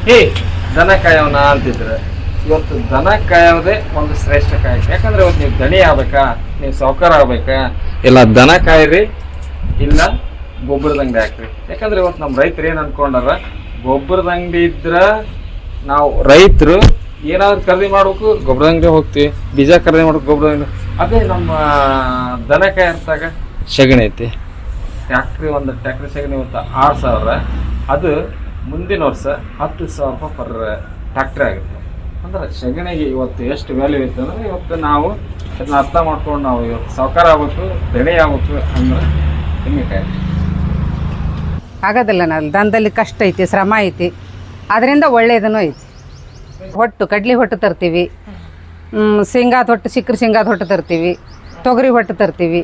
ಹೇ ದನ ಕಾಯೋಣ ಅಂತಿದ್ರೆ ಇವತ್ತು ದನ ಕಾಯೋದೇ ಒಂದು ಶ್ರೇಷ್ಠ ಕಾಯಕ. ಯಾಕಂದ್ರೆ ಇವತ್ತು ನೀವು ದಣಿ ಆಗ್ಬೇಕಾ, ನೀವು ಸಾವುಕಾರ ಆಗ್ಬೇಕಾ, ಇಲ್ಲ ದನ ಕಾಯಿರಿ, ಇಲ್ಲ ಗೊಬ್ಬರದ ಅಂಗಡಿ ಹಾಕ್ರಿ. ಯಾಕಂದ್ರೆ ಇವತ್ತು ನಮ್ಮ ರೈತರು ಏನು ಅನ್ಕೊಂಡಾರ, ಗೊಬ್ಬರದ ಅಂಗಡಿ ಇದ್ರ ನಾವು ರೈತರು ಏನಾದ್ರು ಖರೀದಿ ಮಾಡ್ಬೇಕು ಗೊಬ್ಬರದ ಅಂಗಡಿ ಹೋಗ್ತೀವಿ, ಬೀಜ ಖರೀದಿ ಮಾಡ್ಬೇಕು ಗೊಬ್ಬರದ ಅಂಗಡಿ. ಅದೇ ನಮ್ಮ ದನ ಕಾಯಿರ್ತಾಗ ಸಗಣಿ ಐತಿ, ಒಂದು ಟ್ಯಾಕ್ಟ್ರಿ ಸಗಣಿ ಇವತ್ತು 6,000, ಅದು ಮುಂದಿನ ವರ್ಷ 10,000 ರೂಪಾಯಿ ಪರ್ ಟ್ಯಾಕ್ಟ್ರಿ ಆಗುತ್ತೆ. ಅಂದ್ರೆ ಸಗಣಿಗೆ ಇವತ್ತು ಎಷ್ಟು ವ್ಯಾಲ್ಯೂ ಐತೆ ಅಂದ್ರೆ ಇವತ್ತು ನಾವು ಅದನ್ನ ಅರ್ಥ ಮಾಡ್ಕೊಂಡು ನಾವು ಇವತ್ತು ಸಾವುಕಾರ ಆಗ್ಬೇಕು, ದಣಿ ಆಗ್ಬೇಕು ಅಂದ್ರೆ ತೆಂಗಿನಕಾಯಿ ಆಗೋದಿಲ್ಲ. ನಾವು ದನದಲ್ಲಿ ಕಷ್ಟ ಐತಿ, ಶ್ರಮ ಐತಿ, ಅದರಿಂದ ಒಳ್ಳೆಯದೂ ಐತಿ. ಹೊಟ್ಟು ಕಡ್ಲಿ ಹೊಟ್ಟು ತರ್ತೀವಿ, ಶೇಂಗಾದ ಹೊಟ್ಟು, ಸಿಕ್ಕರೆ ಶೇಂಗಾದ ಹೊಟ್ಟು ತರ್ತೀವಿ, ತೊಗರಿ ಹೊಟ್ಟು ತರ್ತೀವಿ.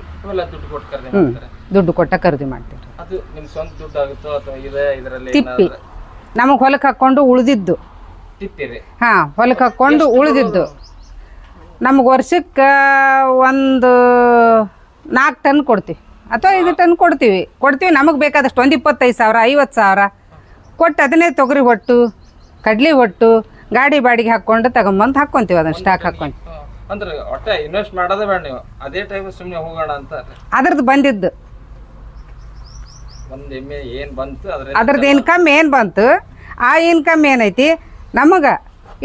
ದುಡ್ಡು ಕೊಟ್ಟ ಖರೀದಿ ಮಾಡ್ತೀವಿ. ಅದು ನಿಮ್ಮ ಸ್ವಂತ ದುಡ್ಡು ಆಗುತ್ತೋ ಅಥವಾ ಇದರಲ್ಲಿ ತಿಪ್ಪಿ ನಮಗೆ ಹೊಲಕ್ಕೆ ಹಾಕ್ಕೊಂಡು ಉಳಿದಿದ್ದು, ಹಾಂ ಹೊಲಕ್ಕೆ ಹಾಕ್ಕೊಂಡು ಉಳಿದಿದ್ದು ನಮಗೆ ವರ್ಷಕ್ಕೆ ಒಂದು 4 ಟನ್ ಕೊಡ್ತೀವಿ ಅಥವಾ 5 ಟನ್ ಕೊಡ್ತೀವಿ. ನಮಗೆ ಬೇಕಾದಷ್ಟು ಒಂದು 25,000 50,000 ಕೊಟ್ಟು ಅದನ್ನೇ ತೊಗರಿ ಹೊಟ್ಟು ಕಡ್ಲಿ ಹೊಟ್ಟು ಗಾಡಿ ಬಾಡಿಗೆ ಹಾಕ್ಕೊಂಡು ತಗೊಂಬಂದು ಹಾಕ್ಕೊಂತೀವಿ, ಅದನ್ನು ಸ್ಟಾಕ್ ಹಾಕ್ಕೊಂತೀವಿ. ಅಂದ್ರೆ ಒಟ್ಟೆ ಇನ್ವೆಸ್ಟ್ ಮಾಡೋದೇ ಬೇಡ, ನೀವು ಅದೇ ಟೈಮ್ ಸುಮ್ಮನೆ ಹೋಗೋಣ ಅಂತ ಅದ್ರದ್ದು ಬಂದಿದ್ದು ಒಂದು ಎಮ್ಮೆ ಏನು ಬಂತು ಅದ್ರದ್ದು ಇನ್ಕಮ್ ಏನು ಬಂತು, ಆ ಇನ್ಕಮ್ ಏನೈತಿ ನಮಗೆ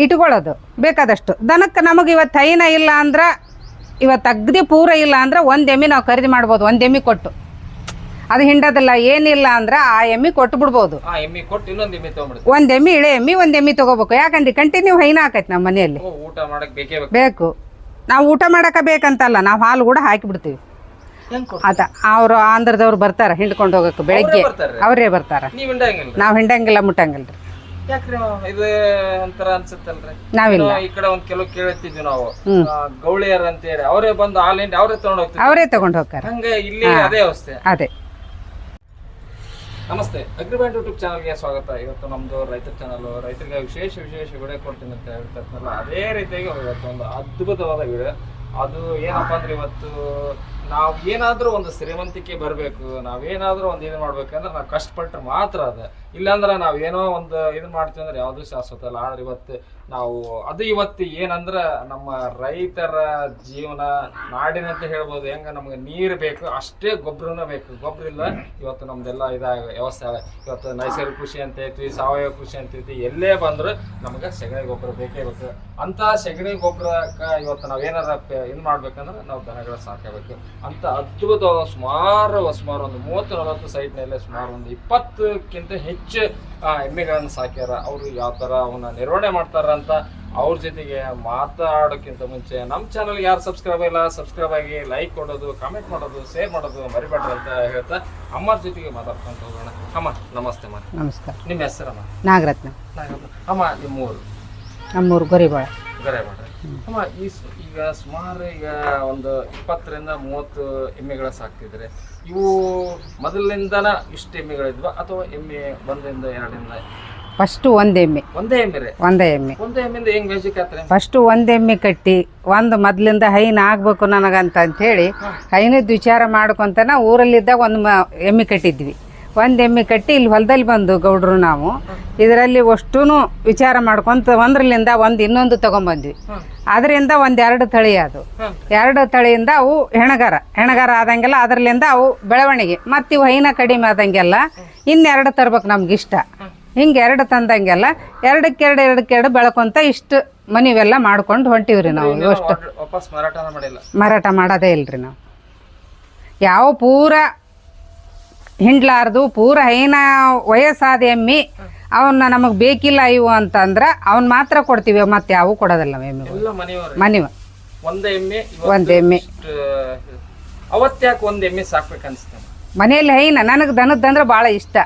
ಇಟ್ಕೊಳ್ಳೋದು ಬೇಕಾದಷ್ಟು. ದನಕ್ಕೆ ನಮಗೆ ಇವತ್ತು ಹೈನ ಇಲ್ಲ ಅಂದ್ರೆ, ಇವತ್ತು ಅಗ್ದಿ ಪೂರ ಇಲ್ಲ ಅಂದ್ರೆ ಒಂದು ಎಮ್ಮೆ ನಾವು ಖರೀದಿ ಮಾಡ್ಬೋದು. ಒಂದು ಎಮ್ಮೆ ಕೊಟ್ಟು ಅದು ಹಿಂಡೋದಿಲ್ಲ ಏನಿಲ್ಲ ಅಂದ್ರೆ ಆ ಎಮ್ಮೆ ಕೊಟ್ಟು ಬಿಡ್ಬೋದು. ಒಂದು ಎಮ್ಮೆ ಇಳೆ ಎಮ್ಮೆ ಒಂದು ಎಮ್ಮೆ ತೊಗೋಬೇಕು. ಯಾಕಂದ್ರೆ ಕಂಟಿನ್ಯೂ ಹೈನ ಹಾಕೈತಿ ನಮ್ಮ ಮನೆಯಲ್ಲಿ. ಊಟ ಮಾಡಕ್ಕೆ ಬೇಕು, ನಾವು ಊಟ ಮಾಡಕ್ಕೆ ಬೇಕಂತಲ್ಲ, ನಾವು ಹಾಲು ಕೂಡ ಹಾಕಿಬಿಡ್ತೀವಿ. ಅದ ಅವರು ಆಂಧ್ರದವ್ರು ಬರ್ತಾರ ಹಿಂಡ್ಕೊಂಡು ಹೋಗಕ್ಕೆ, ಬೆಳಗ್ಗೆ ಅವರೇ ಬರ್ತಾರ. ನಾವು ಹಿಂಡಂಗಿಲ್ಲ ಮುಟ್ಟಂಗಿಲ್ಲ ರೀ. ನಾವಿಲ್ಲ, ಈ ಕಡೆ ಒಂದ್ ಕೆಲವು ಕೇಳ್ತಿದ್ವಿ ನಾವು ಗೌಳಿಯರ್ ಅಂತ ಹೇಳಿ, ಅವರೇ ಬಂದು ಹಾಲಿಂದ ಅವರೇ ತಗೊಂಡು ಹೋಗ್ತಾರೆ. ಹಂಗೆ ಇಲ್ಲಿ ಅದೇ ಅವಸ್ಥೆ. ಅದೇ. ನಮಸ್ತೆ, ಅಗ್ರಿಬ್ಯಾಂಡ್ ಯೂಟ್ಯೂಬ್ ಚಾನಲ್ಗೆ ಸ್ವಾಗತ. ಇವತ್ತು ನಮ್ದು ರೈತರ ಚಾನಲ್, ರೈತರಿಗೆ ವಿಶೇಷ ವಿಡಿಯೋ ಕೊಡ್ತೀನಿ ಅಂತ ಹೇಳ್ತಾರಲ್ಲ, ಅದೇ ರೀತಿಯಾಗಿ ಇವತ್ತು ಒಂದು ಅದ್ಭುತವಾದ ವಿಡಿಯೋ. ಅದು ಏನಪ್ಪ ಅಂದ್ರೆ, ಇವತ್ತು ನಾವು ಏನಾದ್ರೂ ಒಂದು ಶ್ರೀಮಂತಿಕೆ ಬರಬೇಕು, ನಾವೇನಾದ್ರೂ ಒಂದು ಇದು ಮಾಡ್ಬೇಕಂದ್ರೆ ನಾವು ಕಷ್ಟಪಟ್ಟರೆ ಮಾತ್ರ ಅದ. ಇಲ್ಲಾಂದ್ರೆ ನಾವು ಏನೋ ಒಂದು ಇದು ಮಾಡ್ತೀವಿ ಅಂದ್ರೆ ಯಾವುದು ಶಾಶ್ವತ ಅಲ್ಲ. ಆದ್ರೆ ಇವತ್ತು ಏನಂದ್ರೆ ನಮ್ಮ ರೈತರ ಜೀವನ ನಾಡಿನಂತ ಹೇಳ್ಬೋದು. ಹೆಂಗ ನಮ್ಗೆ ನೀರು ಬೇಕು, ಅಷ್ಟೇ ಗೊಬ್ಬರನೂ ಬೇಕು. ಗೊಬ್ಬರ ಇಲ್ಲ ಇವತ್ತು ನಮ್ದೆಲ್ಲ ವ್ಯವಸ್ಥೆ ಆಗ. ಇವತ್ತು ನೈಸರ್ಗಿಕ ಕೃಷಿ ಅಂತ ಐತಿ, ಸಾವಯವ ಕೃಷಿ ಅಂತ ಐತಿ, ಎಲ್ಲೇ ಬಂದ್ರೆ ನಮ್ಗೆ ಸಗಣಿ ಗೊಬ್ಬರ ಬೇಕೇ ಬೇಕು. ಅಂತ ಸಗಣಿ ಗೊಬ್ಬರಕ್ಕೆ ಇವತ್ತು ನಾವೇನಾರ ಇದು ಮಾಡ್ಬೇಕಂದ್ರೆ ನಾವು ದನಗಳ ಸಾಕಬೇಕು ಅಂತ ಅದ್ಭುತವಾದ ಸುಮಾರು ಒಂದು 30-40 ಸೈಟ್ನಲ್ಲೇ ಸುಮಾರು ಒಂದು 20ಕ್ಕಿಂತ ಹೆಚ್ಚು ಎಮ್ಮೆಗಳನ್ನು ಸಾಕ್ಯಾರ. ಅವರು ಯಾವ ಥರ ಅವನ್ನ ನಿರ್ವಹಣೆ ಮಾಡ್ತಾರ ಅಂತ ಅವ್ರ ಜೊತೆಗೆ ಮಾತಾಡೋಕ್ಕಿಂತ ಮುಂಚೆ ನಮ್ಮ ಚಾನಲ್ ಯಾರು ಸಬ್ಸ್ಕ್ರೈಬ್ ಆಗಿ ಲೈಕ್ ಕೊಡೋದು, ಕಾಮೆಂಟ್ ಮಾಡೋದು, ಶೇರ್ ಮಾಡೋದು ಮರಿಬೇಡ್ರಿ ಅಂತ ಹೇಳ್ತಾ ಅಮ್ಮರ ಜೊತೆಗೆ ಮಾತಾಡ್ಕೊಂತ ಹೋಗೋಣ. ಅಮ್ಮ ನಮಸ್ತೆ. ನಮಸ್ಕಾರ. ನಿಮ್ಮ ಹೆಸರಮ್ಮ? ನಾಗರತ್ನ. ಅಮ್ಮ ನಿಮ್ಮೂರು? ನಮ್ಮೂರು ಗೊರಿಬಾಳ. ಅಮ್ಮ ಈಗ ಸುಮಾರು ಒಂದು 20-30 ಎಮ್ಮೆಗಳ ಸಾಕ್ತಿದ್ರೆ, ಇವು ಮೊದಲಿನಿಂದನ ಇಷ್ಟು ಎಮ್ಮೆಗಳಿದ್ವಾ ಅಥವಾ ಎಮ್ಮೆ ಒಂದರಿಂದ ಎರಡರಿಂದ? ಫಸ್ಟ್ ಒಂದೇ ಎಮ್ಮೆ ಎಮ್ಮೆಯಿಂದ ಹೆಂಗ್ ಮ್ಯಾಜಿಕ್ ಆತ್ರಿ? ಫಸ್ಟ್ ಒಂದ್ ಎಮ್ಮೆ ಕಟ್ಟಿ ಮೊದ್ಲಿಂದ ಹೈನ ಆಗ್ಬೇಕು ನನಗಂತ ಹೇಳಿ ಹೈನದ ವಿಚಾರ ಮಾಡ್ಕೊಂತನ ಊರಲ್ಲಿದ್ದಾಗ ಒಂದು ಎಮ್ಮೆ ಕಟ್ಟಿದ್ವಿ. ಒಂದು ಎಮ್ಮೆ ಕಟ್ಟಿ ಇಲ್ಲಿ ಹೊಲದಲ್ಲಿ ಬಂದು ಗೌಡ್ರು ನಾವು ಇದರಲ್ಲಿ ಅಷ್ಟೂ ವಿಚಾರ ಮಾಡ್ಕೊಂತ ಒಂದ್ರಲ್ಲಿಂದ ಇನ್ನೊಂದು ತಗೊಂಡ್ಬಂದ್ವಿ. ಅದರಿಂದ 2 ತಳಿ, ಅದು 2 ತಳಿಯಿಂದ ಅವು ಹೆಣಗಾರ ಆದಂಗೆಲ್ಲ ಅದರಲ್ಲಿಂದ ಅವು ಬೆಳವಣಿಗೆ. ಮತ್ತು ಇವು ಹೈನ ಕಡಿಮೆ ಆದಂಗೆಲ್ಲ 2 ತರ್ಬೇಕು ನಮ್ಗೆ ಇಷ್ಟ. ಹಿಂಗೆ 2 ತಂದಂಗೆಲ್ಲ 2 ಬೆಳ್ಕೊಂತ ಇಷ್ಟು ಮನಿವೆಲ್ಲ ಮಾಡ್ಕೊಂಡು ಹೊಂಟಿವ್ರಿ ನಾವು. ಅಷ್ಟು ಮಾರಾಟ ಮಾಡೋದೇ ಇಲ್ರಿ ನಾವು. ಯಾವ ಪೂರ ಹಿಂಡ್ಲಾರ್ದು ಪೂರ ಹೈನ ವಯಸ್ಸಾದ ಎಮ್ಮಿ ಅವನ್ನ ನಮಗೆ ಬೇಕಿಲ್ಲ ಇವು ಅಂತಂದ್ರೆ ಅವನ್ ಮಾತ್ರ ಕೊಡ್ತೀವಿ, ಮತ್ತೆ ಯಾವ ಕೊಡೋದಿಲ್ಲ. ಮನಿವ ಒಂದ್ ಎಮ್ಮೆ ಅವತ್ತ್ಯಾಕೆ ಒಂದ್ ಎಮ್ಮೆ ಸಾಕ್ಬೇಕನ್ಸ್ತೇನೆ ಮನೆಯಲ್ಲಿ. ಹೈನ ನನಗೆ ದನದಂದ್ರೆ ಭಾಳ ಇಷ್ಟ.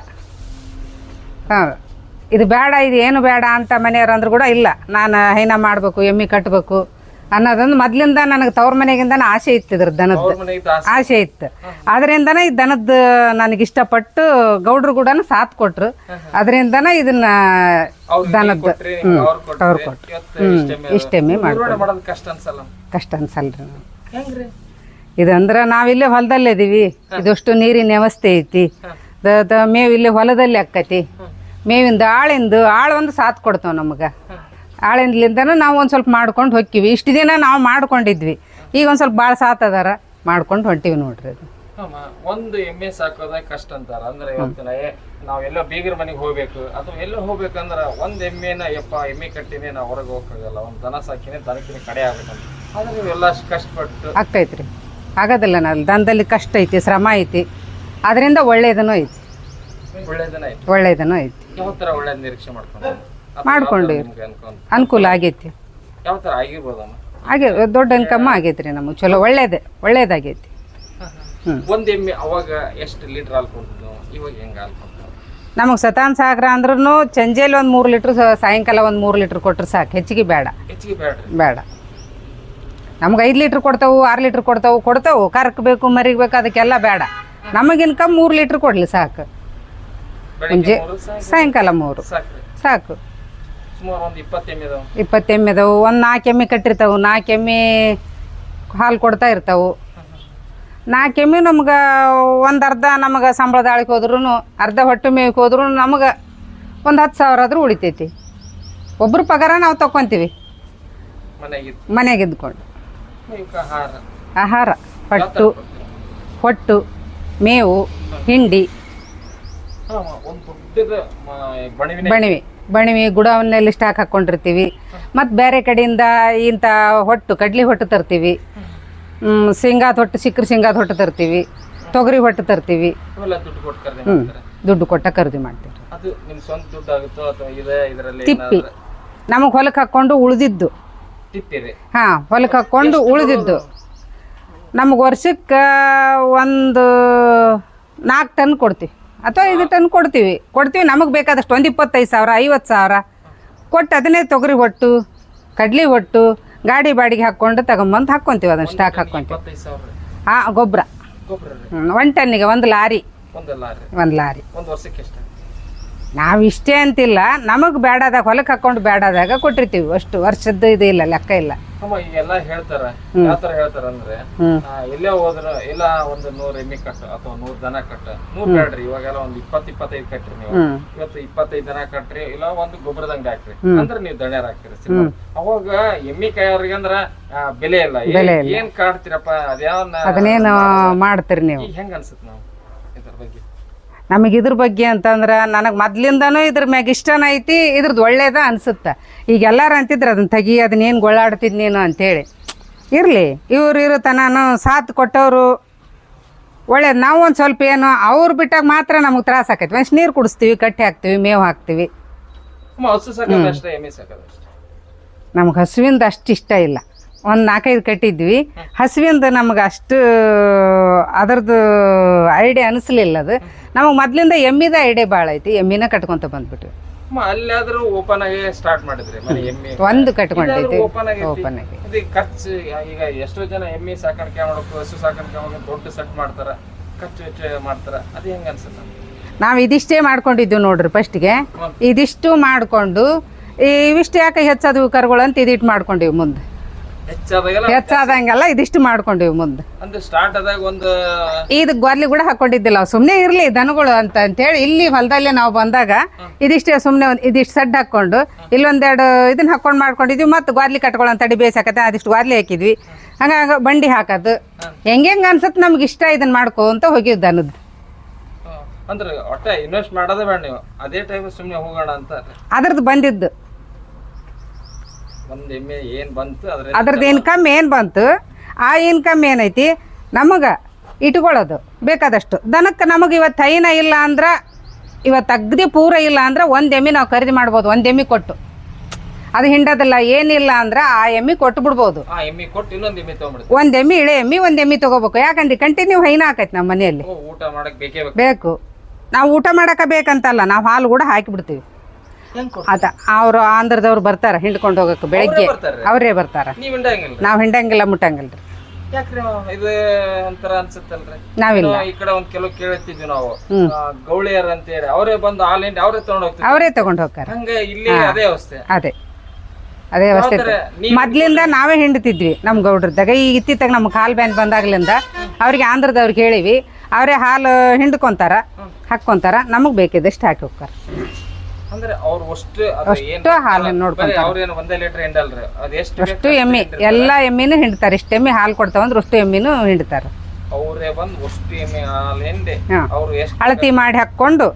ಇದು ಬೇಡ, ಇದು ಏನು ಬೇಡ ಅಂತ ಮನೆಯವ್ರು ಅಂದ್ರು ಕೂಡ ಇಲ್ಲ, ನಾನು ಹೈನ ಮಾಡಬೇಕು, ಎಮ್ಮೆ ಕಟ್ಟಬೇಕು ಅನ್ನೋದೊಂದು ಮೊದ್ಲಿಂದ ನನಗೆ ತವ್ರ ಮನೆಗಿಂದ ಆಸೆ ಇತ್ತು. ಇದ್ರ ದನದ್ದು ಆಸೆ ಇತ್ತು. ಅದರಿಂದನೇ ಈ ದನದ್ದು ನನಗೆ ಇಷ್ಟಪಟ್ಟು ಗೌಡ್ರು ಕೂಡ ಸಾಥ್ ಕೊಟ್ರು. ಅದರಿಂದನ ಇದನ್ನ ದನದ್ದು ಅವ್ರು ಕೊಟ್ರು. ಇಷ್ಟೆಮ್ಮೆ ಮಾಡ್ಕೊಂಡು ಕಷ್ಟ ಅನ್ಸಲ್ರಿ. ಇದಂದ್ರೆ ನಾವಿಲ್ಲೇ ಹೊಲದಲ್ಲೇ ಇದೀವಿ, ಇದಷ್ಟು ನೀರಿನ ವ್ಯವಸ್ಥೆ ಐತಿ, ಮೇವು ಇಲ್ಲಿ ಹೊಲದಲ್ಲಿ ಅಕ್ಕತಿ. ಮೇವಿಂದ ಆಳು ಒಂದು ಸಾಥ್ ಕೊಡ್ತಾವೆ ನಮಗೆ. ಆಳಿಂದಲಿಂದನೂ ನಾವು ಒಂದು ಸ್ವಲ್ಪ ಮಾಡ್ಕೊಂಡು ಹೊಕ್ಕಿವಿ. ಇಷ್ಟು ದಿನ ನಾವು ಮಾಡ್ಕೊಂಡಿದ್ವಿ, ಈಗ ಒಂದು ಸ್ವಲ್ಪ ಭಾಳ ಸಾಥ್ ಅದಾರ ಮಾಡ್ಕೊಂಡು ಹೊಂಟಿವಿ ನೋಡ್ರಿ. ಅದು ಒಂದು ಎಮ್ಮೆ ಸಾಕೋದ ಕಷ್ಟ ಅಂತಾರ. ಅಂದ್ರೆ ಇವತ್ತಿನ ನಾವೆಲ್ಲ ಬೀಗರ ಮನೆಗೆ ಹೋಗ್ಬೇಕು ಅಥವಾ ಎಲ್ಲ ಹೋಗ್ಬೇಕಂದ್ರ ಒಂದ್ ಎಮ್ಮೆನ ಎಮ್ಮೆ ಕಟ್ಟಿನೇ ನಾವು ಹೊರಗೆ ಹೋಗಕ್ಕಾಗಲ್ಲ. ಒಂದು ದನ ಸಾಕಿನೇ ದನಕಿನ ಕಡೆ ಆಗ್ಬೇಕಂತ. ಆದ್ರೆ ನೀವೆಲ್ಲ ಅಷ್ಟು ಕಷ್ಟಪಟ್ಟು ಆಗ್ತೈತ್ರಿ. ಆಗೋದಿಲ್ಲ. ನಾವು ದನದಲ್ಲಿ ಕಷ್ಟ ಐತಿ, ಶ್ರಮ ಐತಿ, ಅದರಿಂದ ಒಳ್ಳೇದನೂ ಐತಿ. ಒಳ್ಳೇದನೂ ಐತಿ. ಯಾವ ತರ ಒಳ್ಳೇದ್ ನಿರೀಕ್ಷೆ ಮಾಡ್ಕೊಂಡಿವಿ. ಅನುಕೂಲ ಆಗೈತಿ. ಯಾವ ತರ ಆಗಿರ್ಬೋದಮ್ಮ? ಹಾಗೆ ದೊಡ್ಡ ಇನ್ಕಮ್ ಆಗೈತ್ರಿ ನಮಗೆ. ಚಲೋ ಒಳ್ಳೇದಾಗೈತಿ. ಒಂದ್ ಎಮ್ಮೆ ಅವಾಗ ಎಷ್ಟು ಲೀಟರ್ ಹಾಲು ಕೊಡ್ತಿದ್ವು, ಇವಾಗ ಹೆಂಗ ಹಾಲು ಕೊಡ್ತಾವ? ನಮಗೆ ಸತಾನ್ ಸಾಗರ ಅಂದ್ರೂ ಸಂಜೆಲಿ ಒಂದು 3 ಲೀಟ್ರ್, ಸಾಯಂಕಾಲ ಒಂದು 3 ಲೀಟ್ರ್ ಕೊಟ್ರೆ ಸಾಕು. ಹೆಚ್ಚಿಗೆ ಬೇಡ. ಬೇಡ. ನಮ್ಗೆ 5 ಲೀಟ್ರ್ ಕೊಡ್ತಾವು, 6 ಲೀಟ್ರ್ ಕೊಡ್ತಾವು. ಕರಕ್ ಬೇಕು, ಮರಿಗೆ ಬೇಕು, ಅದಕ್ಕೆಲ್ಲ ಬೇಡ. ನಮಗೆ ಇನ್ಕಮ್ 3 ಲೀಟ್ರ್ ಕೊಡ್ಲಿ ಸಾಕು. ಮುಂಜೆ ಸಾಯಂಕಾಲ 3 ಸಾಕು. 20 ಎಮ್ಮೆ ಅದಾವು. ಒಂದು 4 ಎಮ್ಮೆ ಕಟ್ಟಿರ್ತಾವೆ. 4 ಎಮ್ಮೆ ಹಾಲು ಕೊಡ್ತಾ ಇರ್ತಾವೆ. 4 ಎಮ್ಮೆ ನಮ್ಗೆ ಒಂದು ಅರ್ಧ ನಮಗೆ ಸಂಬಳದಾಳಿಗೆ ಹೋದ್ರೂ, ಅರ್ಧ ಹೊಟ್ಟೆ ಮೇವಿಗೆ ಹೋದ್ರೂ ನಮಗೆ ಒಂದು 10,000 ಆದರೂ ಉಳಿತೈತಿ. ಒಬ್ಬರು ಪಗಾರ ನಾವು ತಗೊತೀವಿ ಮನೆಗೆ ಇದ್ಕೊಂಡು. ಆಹಾರ ಹೊಟ್ಟು ಮೇವು, ಹಿಂಡಿ, ಬಣಿವಿ ಗುಡವನ್ನೆಲ್ಲಿ ಸ್ಟಾಕ್ ಹಾಕ್ಕೊಂಡಿರ್ತೀವಿ. ಮತ್ತು ಬೇರೆ ಕಡೆಯಿಂದ ಇಂಥ ಕಡ್ಲಿ ಹೊಟ್ಟು ತರ್ತೀವಿ. ಶೇಂಗಾದ ಹೊಟ್ಟು, ಸಿಕ್ಕರೆ ಶೇಂಗಾದ ಹೊಟ್ಟು ತರ್ತೀವಿ. ತೊಗರಿ ಹೊಟ್ಟು ತರ್ತೀವಿ. ದುಡ್ಡು ಕೊಟ್ಟ ಖರೀದಿ ಮಾಡ್ತೀವಿ. ತಿಪ್ಪಿ ನಮಗೆ ಹೊಲಕ್ಕೆ ಹಾಕ್ಕೊಂಡು ಉಳಿದಿದ್ದು. ಹೊಲಕ್ಕೆ ಹಾಕ್ಕೊಂಡು ಉಳಿದಿದ್ದು ನಮಗೆ ವರ್ಷಕ್ಕೆ ಒಂದು 4 ಟನ್ ಕೊಡ್ತೀವಿ ಅಥವಾ 5 ಟನ್ ಕೊಡ್ತೀವಿ. ನಮಗೆ ಬೇಕಾದಷ್ಟು ಒಂದು 25,000 50,000 ಕೊಟ್ಟು ಅದನ್ನೇ ತೊಗರಿ ಹೊಟ್ಟು, ಕಡ್ಲಿ ಹೊಟ್ಟು, ಗಾಡಿ ಬಾಡಿಗೆ ಹಾಕ್ಕೊಂಡು ತಗೊಂಬಂದು ಹಾಕ್ಕೊಂತೀವಿ. ಅದನ್ನು ಸ್ಟಾಕ್ ಹಾಕ್ಕೊಂತೀವಿ. ಗೊಬ್ಬರ 1 ಟನ್ನಿಗೆ 1 ಲಾರಿ. ನಾವು ಇಷ್ಟೇ ಅಂತಿಲ್ಲ, ನಮಗೆ ಬೇಡಾದಾಗ ಹೊಲಕ್ಕೆ ಹಾಕೊಂಡು ಬೇಡಾದಾಗ ಕೊಟ್ಟಿರ್ತೀವಿ. ಅಷ್ಟು ವರ್ಷದ್ದು ಇದು ಇಲ್ಲ, ಲೆಕ್ಕ ಇಲ್ಲ. ಎಲ್ಲ ಹೇಳ್ತಾರ. ಯಾವ ತರ ಹೇಳ್ತಾರ ಅಂದ್ರೆ, ಎಲ್ಲೇ ಹೋದ್ರ ಇಲ್ಲ ಒಂದು 100 ಎಮ್ಮೆ ಕಟ್ಟ ಅಥವಾ 100 ದನ ಕಟ್ಟ. 100 ಬೇಡ್ರಿ, ಇವಾಗೆಲ್ಲ ಒಂದು 20-25 ಕಟ್ಟ್ರಿ. ನೀವು ಇವತ್ತು 25 ದನ ಕಟ್ಟ್ರಿ, ಇಲ್ಲ ಒಂದು ಗೊಬ್ಬರದ ಅಂಗಡಿ ಹಾಕ್ರಿ ಅಂದ್ರೆ ನೀವು ದಣ್ಯಾರ ಹಾಕ್ತಿರಿ. ಅವಾಗ ಎಮ್ಮಿ ಕಾಯೋರಿಗೆ ಅಂದ್ರ ಬೆಲೆ ಇಲ್ಲ. ಏನ್ ಕಾಡ್ತೀರಪ್ಪ, ಅದನ್ನೇನು ಮಾಡ್ತೀರಿ ನೀವು? ಹೆಂಗ ಅನ್ಸುತ್ತೆ ನಾವು ಇದ್ರ ಬಗ್ಗೆ? ನಮಗೆ ಇದ್ರ ಬಗ್ಗೆ ಅಂತಂದ್ರೆ ನನಗೆ ಮೊದ್ಲಿಂದನೂ ಇದ್ರ ಮ್ಯಾಗ ಇಷ್ಟನ ಐತಿ. ಇದ್ರದ್ದು ಒಳ್ಳೇದ ಅನ್ಸುತ್ತೆ. ಈಗ ಎಲ್ಲರೂ ಅಂತಿದ್ರು ಅದನ್ನ ತೆಗಿ, ಅದನ್ನೇನು ಗೊಳ್ಳಾಡ್ತಿದ್ ನೀನು ಅಂತೇಳಿ. ಇರಲಿ, ಇವ್ರು ತನೂ ಸಾಥ್ ಕೊಟ್ಟವರು ಒಳ್ಳೇದು. ನಾವು ಒಂದು ಸ್ವಲ್ಪ ಏನು ಅವ್ರು ಬಿಟ್ಟಾಗ ಮಾತ್ರ ನಮಗೆ ತ್ರಾಸ ಆಕೈತಿ. ಮನುಷ್ಯ ನೀರು ಕುಡಿಸ್ತೀವಿ, ಕಟ್ಟಿ ಹಾಕ್ತೀವಿ, ಮೇವು ಹಾಕ್ತೀವಿ. ನಮ್ಗೆ ಹಸುವಿಂದ ಅಷ್ಟು ಇಷ್ಟ ಇಲ್ಲ. ಒಂದು 4-5 ಕಟ್ಟಿದ್ವಿ. ಹಸುವಿಂದ ನಮ್ಗೆ ಅಷ್ಟು ಅದರದ್ದು ಐಡಿಯಾ ಅನಿಸ್ಲಿಲ್ಲ. ಅದು ನಮಗೆ ಮೊದಲಿಂದ ಎಮ್ಮಿದ ಐಡಿಯಾ ಭಾಳ ಐತಿ. ಎಮ್ಮಿನ ಕಟ್ಕೊಂತ ಬಂದ್ಬಿಟ್ವಿ. ಅಲ್ಲಾದ್ರೂ ಓಪನ್ ಆಗಿ ಸ್ಟಾರ್ಟ್ ಮಾಡಿದ್ರಿ ಮನೆ ಎಮ್ಮೆ? ಒಂದು ಕಟ್ಕೊಂಡೈತಿ ಓಪನ್ ಆಗಿ. ಖರ್ಚು ಈಗ ಎಷ್ಟೋ ಜನ ಎಮ್ಮೆ ಸಾಕಾಣಿಕೆ ಮಾಡೋಕೆ, ಹಸು ಸಾಕಾಣಿಕೆ ಮಾಡೋಕೆ ದೊಡ್ಡ ಸೆಟ್ ಮಾಡ್ತಾರ, ಖರ್ಚು ವೆಚ್ಚ ಮಾಡ್ತಾರ. ಅದು ಹೆಂಗ ಅನ್ಸುತ್ತೆ? ನಾವು ಇದಿಷ್ಟೇ ಮಾಡ್ಕೊಂಡಿದ್ದೀವಿ ನೋಡ್ರಿ. ಫಸ್ಟ್ಗೆ ಇದಿಷ್ಟು ಮಾಡಿಕೊಂಡು ಇವಿಷ್ಟು ಯಾಕೆ ಹೆಚ್ಚಾದವು ಕರುಗಳು ಅಂತ ಇದಿಟ್ಟು ಮಾಡ್ಕೊಂಡಿವಿ. ಮುಂದೆ ಹೆಚ್ಚಾದಂಗೆಲ್ಲ ಇದಿಷ್ಟು ಮಾಡ್ಕೊಂಡಿವಿ. ಮುಂದೆ ಇದು ಗೊರ್ಲಿ ಕೂಡ ಹಾಕೊಂಡಿದ್ದಿಲ್ಲ. ಸುಮ್ಮನೆ ಇರಲಿ ದನಗಳು ಅಂತೇಳಿ ಇಲ್ಲಿ ಹೊಲದಲ್ಲೇ ನಾವು ಬಂದಾಗ ಇದಿಷ್ಟೇ ಸುಮ್ಮನೆ ಇದಿಷ್ಟು ಸಡ್ಡು ಹಾಕ್ಕೊಂಡು ಇಲ್ಲೊಂದೆರಡು ಇದನ್ನ ಹಾಕೊಂಡು ಮಾಡ್ಕೊಂಡಿದ್ವಿ. ಮತ್ತು ಗೊರ್ಲಿ ಕಟ್ಕೊಳ್ಳೋ ತಡಿ ಬೇಯಿಸಾಕತ್ತೆ ಅದಿಷ್ಟು ಗೊರ್ಲಿ ಹಾಕಿದ್ವಿ. ಹಂಗಾಗಿ ಬಂಡಿ ಹಾಕೋದು ಹೆಂಗೆ ಅನ್ಸತ್ತೆ ನಮ್ಗೆ ಇಷ್ಟ ಇದನ್ನ ಮಾಡ್ಕೊಂತ ಹೋಗಿದ್ದು ದನದ್ದು. ಅದ್ರದ್ದು ಬಂದಿದ್ದು ಅದ್ರದ್ದು ಇನ್ಕಮ್ ಏನು ಬಂತು, ಆ ಇನ್ಕಮ್ ಏನೈತಿ ನಮಗೆ ಇಟ್ಕೊಳ್ಳೋದು ಬೇಕಾದಷ್ಟು. ದನಕ್ಕೆ ನಮಗೆ ಇವತ್ತು ಹೈನ ಇಲ್ಲ ಅಂದ್ರೆ, ಇವತ್ತು ಅಗ್ದಿ ಪೂರ ಇಲ್ಲ ಅಂದ್ರೆ 1 ಎಮ್ಮೆ ನಾವು ಖರೀದಿ ಮಾಡ್ಬೋದು. 1 ಎಮ್ಮೆ ಕೊಟ್ಟು ಅದು ಹಿಂಡೋದಿಲ್ಲ ಏನಿಲ್ಲ ಅಂದ್ರೆ ಆ ಎಮ್ಮೆ ಕೊಟ್ಟು ಬಿಡ್ಬೋದು. 1 ಎಮ್ಮೆ ಇಳೆ ಎಮ್ಮೆ 1 ಎಮ್ಮೆ ತೊಗೋಬೇಕು. ಯಾಕಂದ್ರೆ ಕಂಟಿನ್ಯೂ ಹೈನ ಹಾಕೈತಿ ನಮ್ಮ ಮನೆಯಲ್ಲಿ. ಬೇಕು, ನಾವು ಊಟ ಮಾಡಕ್ಕೆ ಬೇಕಂತಲ್ಲ, ನಾವು ಹಾಲು ಕೂಡ ಹಾಕಿಬಿಡ್ತೀವಿ. ಅದ ಅವರು ಆಂಧ್ರದವ್ರು ಬರ್ತಾರ ಹಿಂಡ್ಕೊಂಡು ಹೋಗಕ್ಕೆ. ಬೆಳಗ್ಗೆ ಅವರೇ ಬರ್ತಾರ. ನಾವು ಹಿಂಡಂಗಿಲ್ಲ, ಮುಟ್ಟಂಗಿಲ್ಲ. ನಾವಿಲ್ಲ. ಅವರೇ ತಗೊಂಡು ಹೋಗ್ತಾರ. ಅದೇ ವ್ಯವಸ್ಥೆ ಮೊದ್ಲಿಂದ ನಾವೇ ಹಿಂಡ್ತಿದ್ವಿ ನಮ್ಮ ಗೌಡ್ರದಾಗ. ಈಗ ಇತ್ತಿತ್ತಾಗ ನಮ್ಗೆ ಹಾಲು ಬ್ಯಾನ್ ಬಂದಾಗ್ಲಿಂದ ಅವ್ರಿಗೆ ಆಂಧ್ರದವ್ರಿಗೆ ಹೇಳಿವಿ. ಅವರೇ ಹಾಲು ಹಿಂಡ್ಕೊಂತಾರ, ಹಾಕ್ಕೊಂತಾರ. ನಮಗೆ ಬೇಕಿದ್ದಷ್ಟು ಹಾಕಿ ಹೋಗ್ತಾರ. ಅಂದ್ರೆ ಅವ್ರು ಅಷ್ಟು ಅಷ್ಟು ಹಾಲನ್ನು ನೋಡ್ಕೊಂತಾರೆ. ಅವ್ರೇನು ಒಂದೇ ಲೀಟರ್ ಹಿಂಡಲ್ರಿ, ಅದು ಅಷ್ಟು ಎಮ್ಮೆ ಎಲ್ಲ ಎಮ್ಮಿನೂ ಹಿಂಡ್ತಾರೆ. ಇಷ್ಟು ಎಮ್ಮೆ ಹಾಲು ಕೊಡ್ತಾವಂದ್ರೆ ಅಷ್ಟು ಎಮ್ಮಿನೂ ಹಿಂಡ್ತಾರೆ. ಅವರೇ ಬಂದು ಅಷ್ಟು ಎಮ್ಮೆ ಹಾಲು ಹಿಂಡಿ ಅವ್ರು ಎಷ್ಟು ಅಳತಿ ಮಾಡಿ ಹಾಕ್ಕೊಂಡು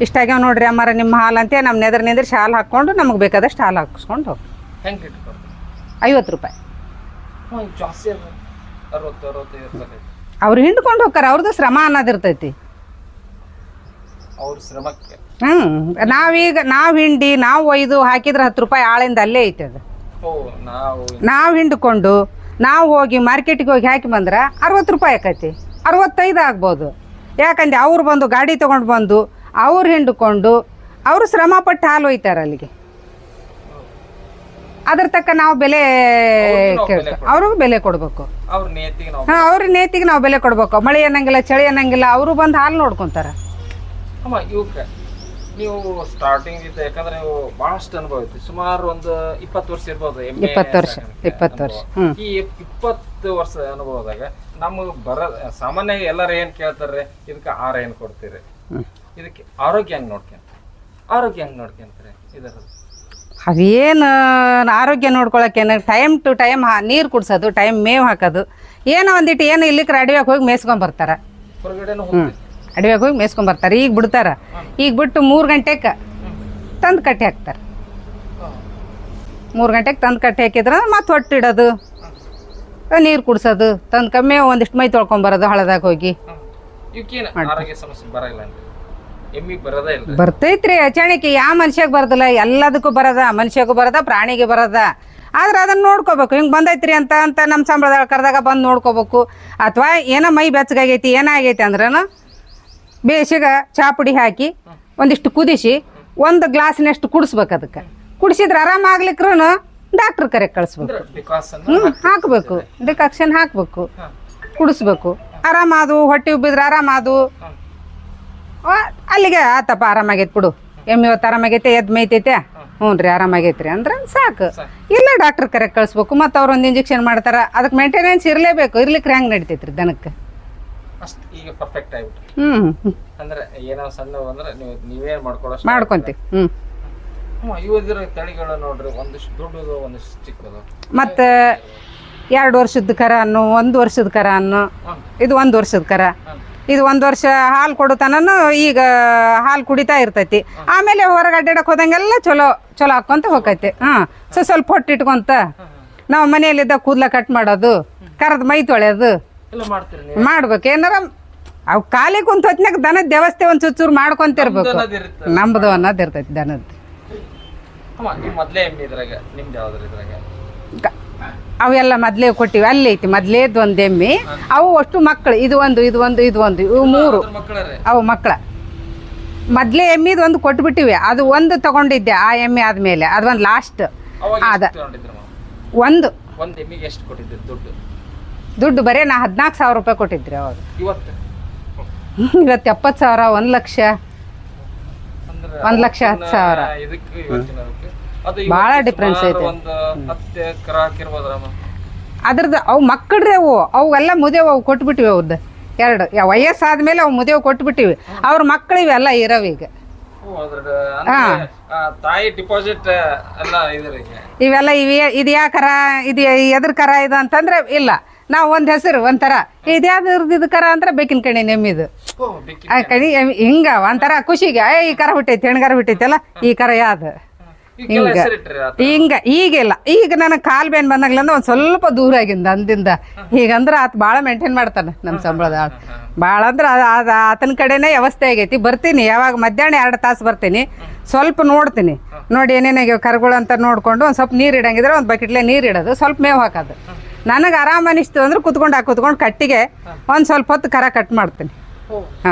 ಇಷ್ಟಾಗ್ಯಾವ ನೋಡ್ರಿ ಅಮ್ಮಾರ ನಿಮ್ಮ ಹಾಲು ಅಂತ ನಮ್ಮ ನೆದ್ರ ನಿಂದ್ರಿಸಿ ಹಾಲು ಹಾಕ್ಕೊಂಡು ನಮಗೆ ಬೇಕಾದಷ್ಟು ಹಾಲು ಹಾಕಿಸ್ಕೊಂಡು ಹೋಗಿ. ಹೆಂಗೆ ಇಟ್ಕೊಡ್ತಾರೆ? 50 ರೂಪಾಯಿ. ಜಾಸ್ತಿ ಅದ 60-65 ರೂಪಾಯಿ. ಅವ್ರು ಹಿಂಡ್ಕೊಂಡು ಹೋಗ್ತಾರೆ, ಅವ್ರದ್ದು ಶ್ರಮ ಅನ್ನೋದಿರ್ತೈತಿ. ಅವ್ರ ಶ್ರಮಕ್ಕೆ ನಾವೀಗ ನಾವು ಹಿಂಡಿ ನಾವು ಒಯ್ದು ಹಾಕಿದ್ರೆ 10 ರೂಪಾಯಿ ಆಳಿಂದ ಅಲ್ಲೇ ಐತೆ ಅದು. ನಾವು ಹಿಂಡ್ಕೊಂಡು ನಾವು ಹೋಗಿ ಮಾರ್ಕೆಟಿಗೆ ಹೋಗಿ ಹಾಕಿ ಬಂದ್ರೆ 60 ರೂಪಾಯಿ ಆಕೈತಿ, 65 ಆಗ್ಬೋದು. ಯಾಕಂದ್ರೆ ಅವ್ರು ಬಂದು ಗಾಡಿ ತೊಗೊಂಡು ಬಂದು ಅವ್ರು ಹಿಂಡ್ಕೊಂಡು ಅವರು ಶ್ರಮ ಪಟ್ಟು ಹಾಲು ಒಯ್ತಾರೆ ಅಲ್ಲಿಗೆ. ಅದ್ರ ತಕ್ಕ ನಾವು ಬೆಲೆ ಅವ್ರಿಗೂ ಬೆಲೆ ಕೊಡ್ಬೇಕು. ಹಾಂ, ಅವ್ರ ನೇತಿಗೆ ನಾವು ಬೆಲೆ ಕೊಡ್ಬೇಕು. ಮಳೆ ಅನ್ನಂಗಿಲ್ಲ, ಚಳಿ ಅನ್ನಂಗಿಲ್ಲ, ಅವರು ಬಂದು ಹಾಲು ನೋಡ್ಕೊಂತಾರೆ. ಅಮ್ಮ ಇವಕ್ಕೆ ನೀವು ಸ್ಟಾರ್ಟಿಂಗ್ ಇದ್ದ, ಯಾಕಂದ್ರೆ ನೀವು ಬಹಳಷ್ಟು ಅನುಭವ ಐತಿ, ಸುಮಾರು ಒಂದು 20 ವರ್ಷ ಇರ್ಬೋದು. 20 ವರ್ಷ. ಈ 20 ವರ್ಷ ಅನುಭವದಾಗ ನಮಗೆ ಸಾಮಾನ್ಯ ಎಲ್ಲರೂ ಏನ್ ಕೇಳ್ತಾರೆ, ಇದಕ್ಕೆ ಆಹಾರ ಏನ್ ಕೊಡ್ತೀರಿ, ಇದಕ್ಕೆ ಆರೋಗ್ಯ ಹೆಂಗ್ ನೋಡ್ಕೊಂತಾರೆ ಇದರ ಅವೇನು ಆರೋಗ್ಯ ನೋಡ್ಕೊಳಕೇನು ಟೈಮ್ ಟು ಟೈಮ್ ನೀರು ಕುಡ್ಸೋದು, ಟೈಮ್ ಮೇವು ಹಾಕೋದು, ಏನೋ ಒಂದಿಟ್ಟು ಏನು ಇಲ್ಲಿಕ್ರೆ ಅಡವ್ಯಾಗ ಹೋಗಿ ಮೇಯ್ಸ್ಕೊಂಬರ್ತಾರೆ. ಅಡವ್ಯಾಗ ಹೋಗಿ ಮೇಯ್ಸ್ಕೊಂಬರ್ತಾರೆ. ಈಗ ಬಿಡ್ತಾರೆ, ಈಗ ಬಿಟ್ಟು 3 ಗಂಟೆಗೆ ತಂದು ಕಟ್ಟಿ ಹಾಕ್ತಾರೆ. 3 ಗಂಟೆಗೆ ತಂದು ಕಟ್ಟಿ ಹಾಕಿದ್ರೆ ಮತ್ತೆ ಹೊಟ್ಟಿಡೋದು, ನೀರು ಕುಡ್ಸೋದು, ತಂದು ಕಮ್ಮಿ ಒಂದಿಷ್ಟು ಮೈ ತೊಳ್ಕೊಂಬರೋದು ಹಳದಾಗ ಹೋಗಿ. ಬರ್ತೈತ್ರಿ ಅಚಾಣಿಕೆ. ಯಾವ ಮನುಷ್ಯಾಗ ಬರೋದಿಲ್ಲ, ಎಲ್ಲದಕ್ಕೂ ಬರೋದ, ಮನುಷ್ಯಗೂ ಬರೋದ, ಪ್ರಾಣಿಗೆ ಬರೋದ. ಆದ್ರೆ ಅದನ್ನ ನೋಡ್ಕೋಬೇಕು. ಹಿಂಗೆ ಬಂದೈತ್ರಿ ಅಂತ ನಮ್ಮ ಸಂಬಳದಾಗ ಕರೆದಾಗ ಬಂದು ನೋಡ್ಕೋಬೇಕು. ಅಥವಾ ಏನೋ ಮೈ ಬೆಚ್ಚಗಾಗೈತಿ ಏನಾಗೈತಿ ಅಂದ್ರೂ ಬೇಸಿಗೆ ಚಾ ಪುಡಿ ಹಾಕಿ ಒಂದಿಷ್ಟು ಕುದಿಸಿ 1 ಗ್ಲಾಸ್ನಷ್ಟು ಕುಡಿಸ್ಬೇಕು. ಅದಕ್ಕೆ ಕುಡಿಸಿದ್ರೆ ಆರಾಮಾಗ್ಲಿಕ್ರೂ ಡಾಕ್ಟ್ರ್ ಕರೆ ಕಳಿಸ್ಬೇಕು. ಹಾಕಬೇಕು, ಡಿಕಾಕ್ಷನ್ ಹಾಕಬೇಕು, ಕುಡಿಸ್ಬೇಕು. ಆರಾಮಾದು, ಹೊಟ್ಟೆ ಉಬ್ಬಿದ್ರೆ ಆರಾಮಾದು, ಅಲ್ಲಿಗೆ ಆತಪ್ಪ ಆರಾಮಾಗೈತೆ ಬಿಡು, ಎಮ್ಮೆ ಇವತ್ತು ಆರಾಮಾಗೈತೆ, ಎದ್ದು ಮೇಯ್ತೈತೆ, ಹ್ಞೂ ರೀ ಆರಾಮಾಗೈತ್ರಿ ಅಂದ್ರೆ ಸಾಕು. ಇಲ್ಲ ಡಾಕ್ಟ್ರ್ ಕರೆ ಕಳಿಸ್ಬೇಕು. ಮತ್ತು ಅವ್ರು ಒಂದು ಇಂಜೆಕ್ಷನ್ ಮಾಡ್ತಾರೆ. ಅದಕ್ಕೆ ಮೇಂಟೆನೆನ್ಸ್ ಇರಲೇಬೇಕು. ಇರ್ಲಿಕ್ಕೆ ಹೆಂಗೆ ನಡಿತೈತ್ರಿ ದನಕ್ಕೆ? ಈಗ ಪರ್ಫೆಕ್ಟ್ ಆಗಿಬಿಟ್ಟು ಅಂದ್ರೆ ಏನೋ ಸಣ್ಣ ಅಂದ್ರೆ ನೀವೇ ಮಾಡ್ಕೊಂತೀವಿ. ಇದ್ರ ತಳಿಗಳು ನೋಡ್ರಿ, ಒಂದಿಷ್ಟು ದೊಡ್ಡದು ಒಂದಿಷ್ಟು ಚಿಕ್ಕದು. ಮತ್ತೆ 2 ವರ್ಷದ ಕರ ಅನ್ನು, 1 ವರ್ಷದ ಕರ ಅನ್ನು. ಇದು 1 ವರ್ಷದ ಕರ. ಇದು 1 ವರ್ಷ ಹಾಲು ಕೊಡುತ್ತಾನು. ಈಗ ಹಾಲು ಕುಡಿತಾ ಇರ್ತೈತಿ. ಆಮೇಲೆ ಹೊರಗೆ ಅಡ್ಡಾಡಕ್ಕೆ ಹೋದಂಗೆಲ್ಲ ಚಲೋ ಹಾಕ್ಕೊಂತ ಹೋಗೈತಿ. ಸ್ವಲ್ಪ ಹೊಟ್ಟು ಇಟ್ಕೊಂತ ನಾವು ಮನೆಯಲ್ಲಿದ್ದ ಕೂದಲ ಕಟ್ ಮಾಡೋದು, ಕರದ ಮೈ ತೊಳೆಯೋದು ಮಾಡ್ಬೇಕು. ಏನಾರ ಅವು ಖಾಲಿ ಕುಂತ ಹೊತ್ನಾಗ ದನದ ವ್ಯವಸ್ಥೆ ಒಂದು ಚೂರು ಮಾಡ್ಕೊಂತಿರ್ಬೇಕು. ನಮ್ದು ಅನ್ನೋದು ಇರ್ತೈತಿ ದನದ್ದು. ಅವೆಲ್ಲ ಮೊದಲೇ ಕೊಟ್ಟಿವಿ. ಅಲ್ಲಿ ಐತಿ ಮೊದಲೇದು ಒಂದು ಎಮ್ಮೆ. ಅವು ಅಷ್ಟು ಮಕ್ಕಳು, ಇದು ಒಂದು ಇವು 3 ಅವು ಮಕ್ಕಳ. ಮೊದಲೇ ಎಮ್ಮಿದು ಒಂದು ಕೊಟ್ಬಿಟ್ಟಿವಿ. ಅದು ಒಂದು ತಗೊಂಡಿದ್ದೆ ಆ ಎಮ್ಮೆ ಆದ್ಮೇಲೆ. ಅದು ಒಂದು ಲಾಸ್ಟ್ ಅದ ಒಂದು ದುಡ್ಡು ಬರೀ ನಾ 14,000 ರೂಪಾಯಿ ಕೊಟ್ಟಿದ್ರಿ ಅವಾಗ. ಇವತ್ತು 70,000, 1 ಲಕ್ಷ, 1,10,000. ಭಾಳ ಡಿಫ್ರೆನ್ಸ್ ಐತೆ ಅದ್ರದ್ದು. ಅವು ಮಕ್ಕಳ್ರಿ, ಅವೆಲ್ಲ ಮುದೇವು. ಅವು ಕೊಟ್ಬಿಟ್ಟಿವಿ. ಅವ್ರದ್ದು 2 ವಯಸ್ಸಾದ್ಮೇಲೆ ಅವು ಮುದೇವು ಕೊಟ್ಬಿಟ್ಟಿವಿ. ಅವ್ರ ಮಕ್ಕಳಿವೆ ಎಲ್ಲ ಇರವೀಗ. ಇವೆಲ್ಲ ಇದು ಯಾ ಕರ, ಇದು ಎದ್ರ ಕರ ಇದು ಅಂತಂದ್ರೆ ಇಲ್ಲ. ನಾವು ಒಂದು ಹೆಸರು ಒಂಥರ ಇದ್ಯಾವ್ದು ಕರ ಅಂದ್ರೆ ಬೇಕಿನ ಕಣಿ ನೆಮ್ಮಿದು ಕಣಿ ಹಿಂಗ ಒಂಥರ ಖುಷಿಗೆ ಈ ಕರ ಹುಟ್ಟೈತಿ, ಹೆಣ್ಗಾರ ಹುಟ್ಟೈತಲ್ಲ ಈ ಕರ ಯಾವ್ದು ಹಿಂಗ. ಈಗಿಲ್ಲ. ಈಗ ನನಗೆ ಕಾಲು ಬೇನ್ ಬಂದಾಗ್ಲಿಂದ ಒಂದು ಸ್ವಲ್ಪ ದೂರ ಆಗಿಂದ ಅಂದಿಂದ. ಹೀಗಂದ್ರೆ ಆತ ಭಾಳ ಮೇಂಟೈನ್ ಮಾಡ್ತಾನೆ ನಮ್ಮ ಸಂಬಳದ ಆಳು. ಭಾಳ ಅಂದ್ರೆ ಅದು ಆತನ ಕಡೆನೇ ವ್ಯವಸ್ಥೆ ಆಗೈತಿ. ಬರ್ತೀನಿ ಯಾವಾಗ ಮಧ್ಯಾಹ್ನ 2 ತಾಸು ಬರ್ತೀನಿ. ಸ್ವಲ್ಪ ನೋಡ್ತೀನಿ, ನೋಡಿ ಏನೇನಾಗ್ಯಾವ ಕರುಗಳು ಅಂತ ನೋಡ್ಕೊಂಡು ಒಂದು ಸ್ವಲ್ಪ ನೀರು ಇಡಂಗಿದ್ರೆ ಒಂದು ಬಕೆಟ್ಲೆ ನೀರು ಇಡೋದು, ಸ್ವಲ್ಪ ಮೇವು ಹಾಕೋದು. ನನಗೆ ಆರಾಮ ಅನಿಸ್ತು ಅಂದ್ರೆ ಕುತ್ಕೊಂಡು ಕಟ್ಟಿಗೆ ಒಂದು ಸ್ವಲ್ಪ ಹೊತ್ತು ಕರ ಕಟ್ ಮಾಡ್ತೀನಿ.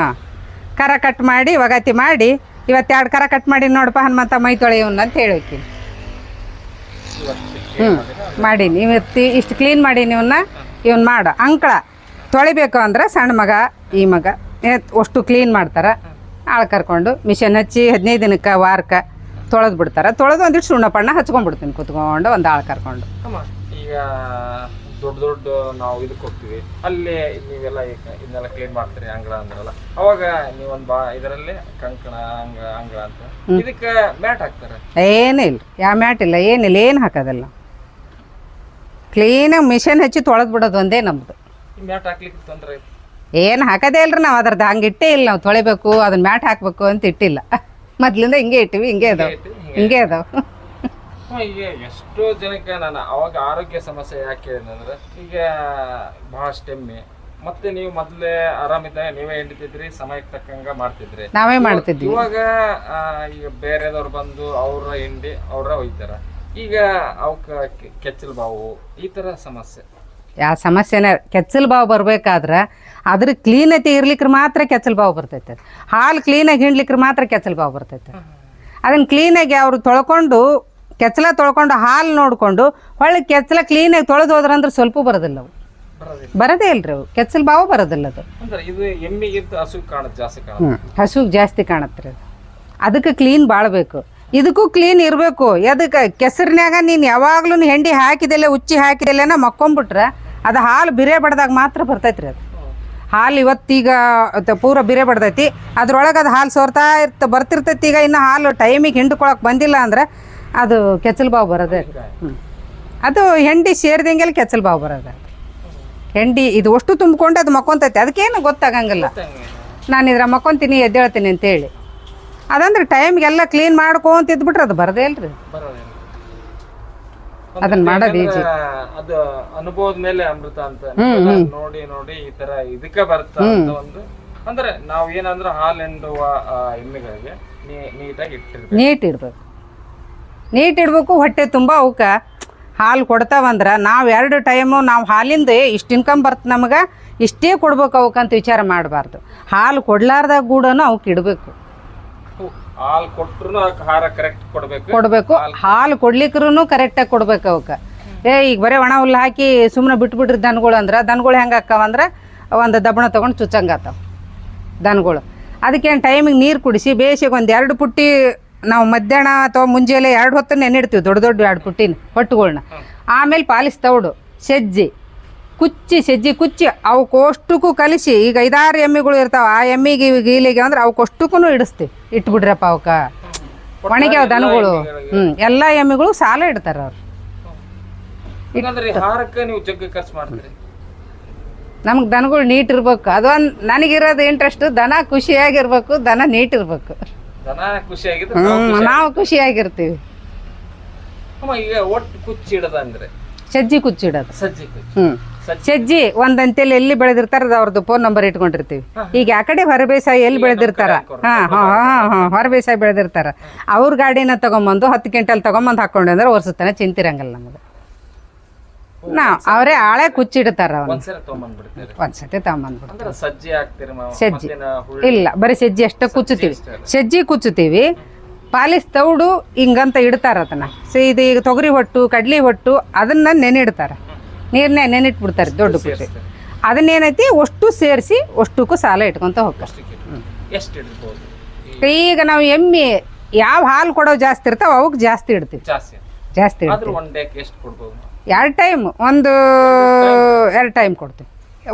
ಕರ ಕಟ್ ಮಾಡಿ ಒಗತಿ ಮಾಡಿ, ಇವತ್ತು 2 ಕರ ಕಟ್ ಮಾಡಿ ನೋಡಪ್ಪ ಹನುಮಂತ ಮೈ ತೊಳೆಯವನ್ನ ಅಂತ ಹೇಳೋಕಿನಿ. ಮಾಡೀನಿ ಇವತ್ತು ಇಷ್ಟು ಕ್ಲೀನ್ ಮಾಡೀನಿ. ಇವನ್ನ ಮಾಡು ಅಂಕಳ ತೊಳಿಬೇಕು ಅಂದ್ರೆ ಸಣ್ಣ ಮಗ ಈ ಮಗ ಅಷ್ಟು ಕ್ಲೀನ್ ಮಾಡ್ತಾರೆ. ಆಳು ಕರ್ಕೊಂಡು ಮಿಷನ್ ಹಚ್ಚಿ 15 ದಿನಕ್ಕೆ ವಾರಕ್ಕೆ ತೊಳೆದು ಬಿಡ್ತಾರೆ. ತೊಳೆದು ಒಂದಿಷ್ಟು ಸುಣ್ಣ ಪಣ್ಣ ಹಚ್ಕೊಂಡ್ಬಿಡ್ತೀನಿ ಕುತ್ಕೊಂಡು ಒಂದು ಆಳು ಕರ್ಕೊಂಡು. ಈಗ ದೊಡ್ಡ ದೊಡ್ಡ ನಾವು ಇದಕ್ಕೆ ಹೋಗ್ತೀವಿ, ಅಲ್ಲಿ ನೀವೆಲ್ಲ ಇದನ್ನೆಲ್ಲ ಕ್ಲೀನ್ ಮಾಡ್ತೀರಿ ಅಂಗಳ ಅಂದ್ರಲ್ಲ, ಅವಾಗ ನೀವೊಂದು ಇದರಲ್ಲಿ ಕಂಕಣ ಅಂಗಳ ಅಂತ ಇದಕ್ಕೆ ಮ್ಯಾಟ್ ಹಾಕ್ತಾರೆ? ಏನಿಲ್ಲ, ಯಾವ ಮ್ಯಾಟ್ ಇಲ್ಲ, ಏನಿಲ್ಲ, ಏನು ಹಾಕೋದಿಲ್ಲ. ಕ್ಲೀನಾಗಿ ಮಿಷನ್ ಹಚ್ಚಿ ತೊಳೆದು ಬಿಡೋದು ಒಂದೇ ನಮ್ಮದು. ಮ್ಯಾಟ್ ಹಾಕ್ಲಿಕ್ಕೆ ತೊಂದರೆ ಐತೆ? ಏನು ಹಾಕೋದೇ ಇಲ್ರಿ ನಾವು, ಅದ್ರದ್ದು ಹಂಗೆ ಇಟ್ಟೇ ಇಲ್ಲ. ನಾವು ತೊಳಿಬೇಕು ಅದನ್ನ ಮ್ಯಾಟ್ ಹಾಕಬೇಕು ಅಂತ ಇಟ್ಟಿಲ್ಲ. ಮೊದ್ಲಿಂದ ಹಿಂಗೆ ಇಟ್ಟಿವಿ, ಹಿಂಗೆ ಅದಾವೆ, ಹಿಂಗೆ ಅದಾವೆ. ಈಗ ಎಷ್ಟೋ ಜನಕ್ಕೆ ನಾನು ಅವಾಗ ಆರೋಗ್ಯ ಸಮಸ್ಯೆ ಯಾಕೆ ಹೇಳಿದ್ರೆ, ಈಗ ಬಹಳಷ್ಟು ಎಮ್ಮೆ ಮತ್ತೆ ನೀವು ಮೊದಲೇ ಆರಾಮಿದ್ದಾಗ ನೀವೇ ಹಿಂಡಿತಿದ್ರಿ, ಸಮಯಕ್ಕೆ ತಕ್ಕಂಗ ಮಾಡ್ತಿದ್ರಿ, ನಾವೇ ಮಾಡ್ತಿದ್ವಿ. ಇವಾಗ ಈಗ ಬೇರೆದವ್ರು ಬಂದು ಅವ್ರ ಹಿಂಡಿ ಅವ್ರ ಒಯ್ತಾರ, ಈಗ ಅವಕ್ಕೆ ಕೆಚ್ಚಲು ಬಾವು ಈ ತರ ಸಮಸ್ಯೆ. ಯಾವ ಸಮಸ್ಯೆನ ಕೆಚ್ಚಲು ಬಾವು ಬರ್ಬೇಕಾದ್ರೆ ಅದ್ರ ಕ್ಲೀನತೆ ಇರ್ಲಿಕ್ಕೆ ಮಾತ್ರ ಕೆಚ್ಚಲು ಬಾವು ಬರ್ತೈತೆ. ಹಾಲು ಕ್ಲೀನಾಗಿ ಹಿಂಡ್ಲಿಕ್ಕೆ ಮಾತ್ರ ಕೆಚ್ಚಲು ಬಾವು ಬರ್ತೈತೆ. ಅದನ್ನು ಕ್ಲೀನಾಗಿ ಅವರು ತೊಳ್ಕೊಂಡು ಕೆಚ್ಚಲ ತೊಳ್ಕೊಂಡು ಹಾಲು ನೋಡಿಕೊಂಡು ಹೊಳ್ಳಿ ಕೆಚ್ಚಲ ಕ್ಲೀನಾಗಿ ತೊಳೆದು ಹೋದ್ರಂದ್ರೆ ಸ್ವಲ್ಪ ಬರೋದಿಲ್ಲ, ಅವು ಬರೋದೇ ಇಲ್ರಿ, ಅವು ಕೆಚ್ಚಲು ಬಾವು ಬರೋದಿಲ್ಲ. ಅದು ಇದು ಎಮ್ಮಿಗಿಂತ ಹಸು ಕಾಣುತ್ತೆ, ಜಾಸ್ತಿ ಹಸುಗೆ ಜಾಸ್ತಿ ಕಾಣತ್ರಿ. ಅದು ಅದಕ್ಕೆ ಕ್ಲೀನ್ ಬಾಳ್ಬೇಕು, ಇದಕ್ಕೂ ಕ್ಲೀನ್ ಇರಬೇಕು. ಅದಕ್ಕೆ ಕೆಸರಿನಾಗ ನೀನು ಯಾವಾಗ್ಲೂ ಹೆಂಡಿ ಹಾಕಿದೆಲ್ಲ ಉಚ್ಚಿ ಹಾಕಿದೆಲ್ಲನ ಮಕ್ಕೊಂಬಿಟ್ರೆ ಅದು ಹಾಲು ಬಿರೆ ಬಡ್ದಾಗ ಮಾತ್ರ ಬರ್ತೈತ್ರಿ. ಅದು ಹಾಲು ಇವತ್ತೀಗ ಪೂರ ಬಿರೆ ಬಡ್ದೈತಿ, ಅದ್ರೊಳಗೆ ಅದು ಹಾಲು ಸೋರ್ತಾ ಬರ್ತಿರ್ತೈತಿ. ಈಗ ಇನ್ನು ಹಾಲು ಟೈಮಿಗೆ ಹಿಂಡ್ಕೊಳಕ್ಕೆ ಬಂದಿಲ್ಲ ಅಂದ್ರೆ ಅದು ಕೆಚ್ಚಲು ಬಾವು ಬರೋದೇ. ಅದು ಹೆಂಡಿ ಸೇರಿದಂಗೆಲ್ಲ ಕೆಚ್ಚಲು ಬಾವು ಬರೋದು. ಹೆಂಡಿ ಇದು ಅಷ್ಟು ತುಂಬಿಕೊಂಡು ಅದು ಮಕ್ಕೊಂತೈತಿ, ಅದಕ್ಕೇನು ಗೊತ್ತಾಗಂಗಿಲ್ಲ. ನಾನು ಇದ್ರ ಮಕ್ಕೊಂತೀನಿ ಎದ್ದೇಳ್ತೀನಿ ಅಂತೇಳಿ. ಅದಂದ್ರೆ ಟೈಮ್ಗೆಲ್ಲ ಕ್ಲೀನ್ ಮಾಡ್ಕೊಂತ ಇದ್ಬಿಟ್ರೆ ಅದು ಬರದೇ ಇಲ್ರಿ. ಅದನ್ನ ಮಾಡೋದು ಈಜಿ. ಅದು ಅನುಭವದ ಮೇಲೆ ಅಮೃತ ಅಂತ ನೋಡಿ ನೋಡಿ ಈ ತರ ಇದಕ್ಕೆ ಬರ್ತಾ ಅಂತ ಒಂದು ಅಂದ್ರೆ ನಾವು ಏನಂದ್ರೆ ಹಾಲು ಹಿಂಡುವ ಎಮ್ಮೆಗಳಿಗೆ ನೀಟಾಗಿ ಇಟ್ಟಿರ್ಬೇಕು. ನೀಟ್ ಇಡ್ಬೇಕು. ಹೊಟ್ಟೆ ತುಂಬ ಅವಕ್ಕೆ ಹಾಲು ಕೊಡ್ತಾವಂದ್ರೆ ನಾವು 2 ಟೈಮು ನಾವು ಹಾಲಿಂದ ಇಷ್ಟು ಇನ್ಕಮ್ ಬರ್ತದೆ ನಮಗೆ, ಇಷ್ಟೇ ಕೊಡ್ಬೇಕು ಅವಕ್ಕಂತ ವಿಚಾರ ಮಾಡಬಾರ್ದು. ಹಾಲು ಕೊಡ್ಲಾರ್ದಾಗ ಗೂಡನು ಅವಕ್ಕೆ ಇಡಬೇಕು. ಹಾಲು ಕೊಟ್ಟರು ಆಹಾರ ಕರೆಕ್ಟ್ ಕೊಡಬೇಕು. ಹಾಲು ಕೊಡ್ಲಿಕ್ರೂ ಕರೆಕ್ಟಾಗಿ ಕೊಡ್ಬೇಕು ಅವಕ್ಕೆ. ಈಗ ಬರೀ ಒಣ ಹುಲ್ಲು ಹಾಕಿ ಸುಮ್ಮನೆ ಬಿಟ್ಬಿಟ್ರಿ ದನಗಳು ಅಂದ್ರೆ, ದನಗಳು ಹೆಂಗೆ ಆಕ್ಕವಂದ್ರೆ ಒಂದು ದಬ್ಬಣ ತೊಗೊಂಡು ಚುಚ್ಚಂಗಾತಾವ ದನಗಳು. ಅದಕ್ಕೇನು ಟೈಮಿಗೆ ನೀರು ಕುಡಿಸಿ ಬೇಸಿಗೆ ಒಂದು 2 ಪುಟ್ಟಿ ನಾವು ಮಧ್ಯಾಹ್ನ ಅಥವಾ ಮುಂಜಾನೆ 2 ಹೊತ್ತು ನೆನ್ನಿಡ್ತೀವಿ, ದೊಡ್ಡ 2 ಪುಟ್ಟಿನ ಹೊಟ್ಟುಗಳ್ನ. ಆಮೇಲೆ ಪಾಲಿಸ್ ತೌಡು ಸಜ್ಜಿ ಕುಚ್ಚಿ ಅವಕ್ಕಷ್ಟಕ್ಕೂ ಕಲಿಸಿ. ಈಗ 5-6 ಎಮ್ಮೆಗಳು ಇರ್ತಾವೆ, ಆ ಎಮ್ಮಿಗೆ ಗೀಲಿಗೆ ಅಂದ್ರೆ ಅವಕ್ಕಷ್ಟಕ್ಕೂ ಇಡಿಸ್ತೀವಿ. ಇಟ್ಬಿಡ್ರಪ್ಪ ಅವಕ್ಕ ಒಣಗ್ಯಾವ ದನಗಳು. ಎಲ್ಲ ಎಮ್ಮೆಗಳು ಸಾಲ ಇಡ್ತಾರ ಅವ್ರು. ನಮ್ಗೆ ದನಗಳು ನೀಟ್ ಇರ್ಬೇಕು. ಅದೊಂದು ನನಗಿರೋದು ಇಂಟ್ರೆಸ್ಟ್. ದನ ಖುಷಿಯಾಗಿರ್ಬೇಕು, ದನ ನೀಟ್ ಇರ್ಬೇಕು, ನಾವು ಖುಷಿಯಾಗಿರ್ತೀವಿ. ಸಜ್ಜಿ ಕುಚ್ಚಿಡೋದು. ಸಜ್ಜಿ ಒಂದಂತೇಳಿ ಎಲ್ಲಿ ಬೆಳೆದಿರ್ತಾರ ಅವ್ರದ್ದು ಫೋನ್ ನಂಬರ್ ಇಟ್ಕೊಂಡಿರ್ತೀವಿ. ಈಗ ಆ ಕಡೆ ಹೊರ ಬೇಸಾಯ ಎಲ್ಲಿ ಬೆಳೆದಿರ್ತಾರ, ಹೊರ ಬೇಸಾಯ ಬೆಳೆದಿರ್ತಾರ, ಅವ್ರ ಗಾಡಿನ ತಗೊಂಬಂದು 10 ಕ್ವಿಂಟಲ್ ತಗೊಂಬಂದು ಹಾಕೊಂಡು ಅಂದ್ರೆ ವರ್ಷತನ ಚಿಂತಿರಂಗಲ್ಲ ನಮಗೆ. ನಾವು ಅವರೇ ಆಳೆ ಕುಚ್ಚಿಡ್ತಾರ. ಒಂದ್ಸತಿ ತಗೊಂಬಂದ್ಬಿಡ್ತಾರೆ. ಸಜ್ಜಿ ಇಲ್ಲ, ಬರೀ ಸಜ್ಜಿ ಅಷ್ಟೇ ಕುಚ್ಚುತ್ತೀವಿ. ಸಜ್ಜಿ ಕುಚ್ಚುತ್ತೀವಿ, ಪಾಲಿಸ್ ತೌಡು ಹಿಂಗಂತ ಇಡ್ತಾರ ಅದನ್ನ. ಇದು ಈಗ ತೊಗರಿ ಹೊಟ್ಟು ಕಡ್ಲಿ ಹೊಟ್ಟು ಅದನ್ನ ನೆನಿಡ್ತಾರ, ನೀರ್ನೇ ನೆನಿಟ್ಬಿಡ್ತಾರೆ ದೊಡ್ಡ ಪುಟ್ಟಿ. ಅದನ್ನೇನೈತಿ ಅಷ್ಟು ಸೇರಿಸಿ ಅಷ್ಟಕ್ಕೂ ಸಾಲ ಇಟ್ಕೊಂತ ಹೋಗ್ತಾರೆ. ಈಗ ನಾವು ಎಮ್ಮೆ ಯಾವ ಹಾಲು ಕೊಡೋ ಜಾಸ್ತಿ ಇರ್ತಾವ ಅವಕ್ಕೆ ಜಾಸ್ತಿ ಇಡ್ತೀವಿ. ಜಾಸ್ತಿ 2 ಟೈಮ್ 2 ಟೈಮ್ ಕೊಡ್ತೀವಿ.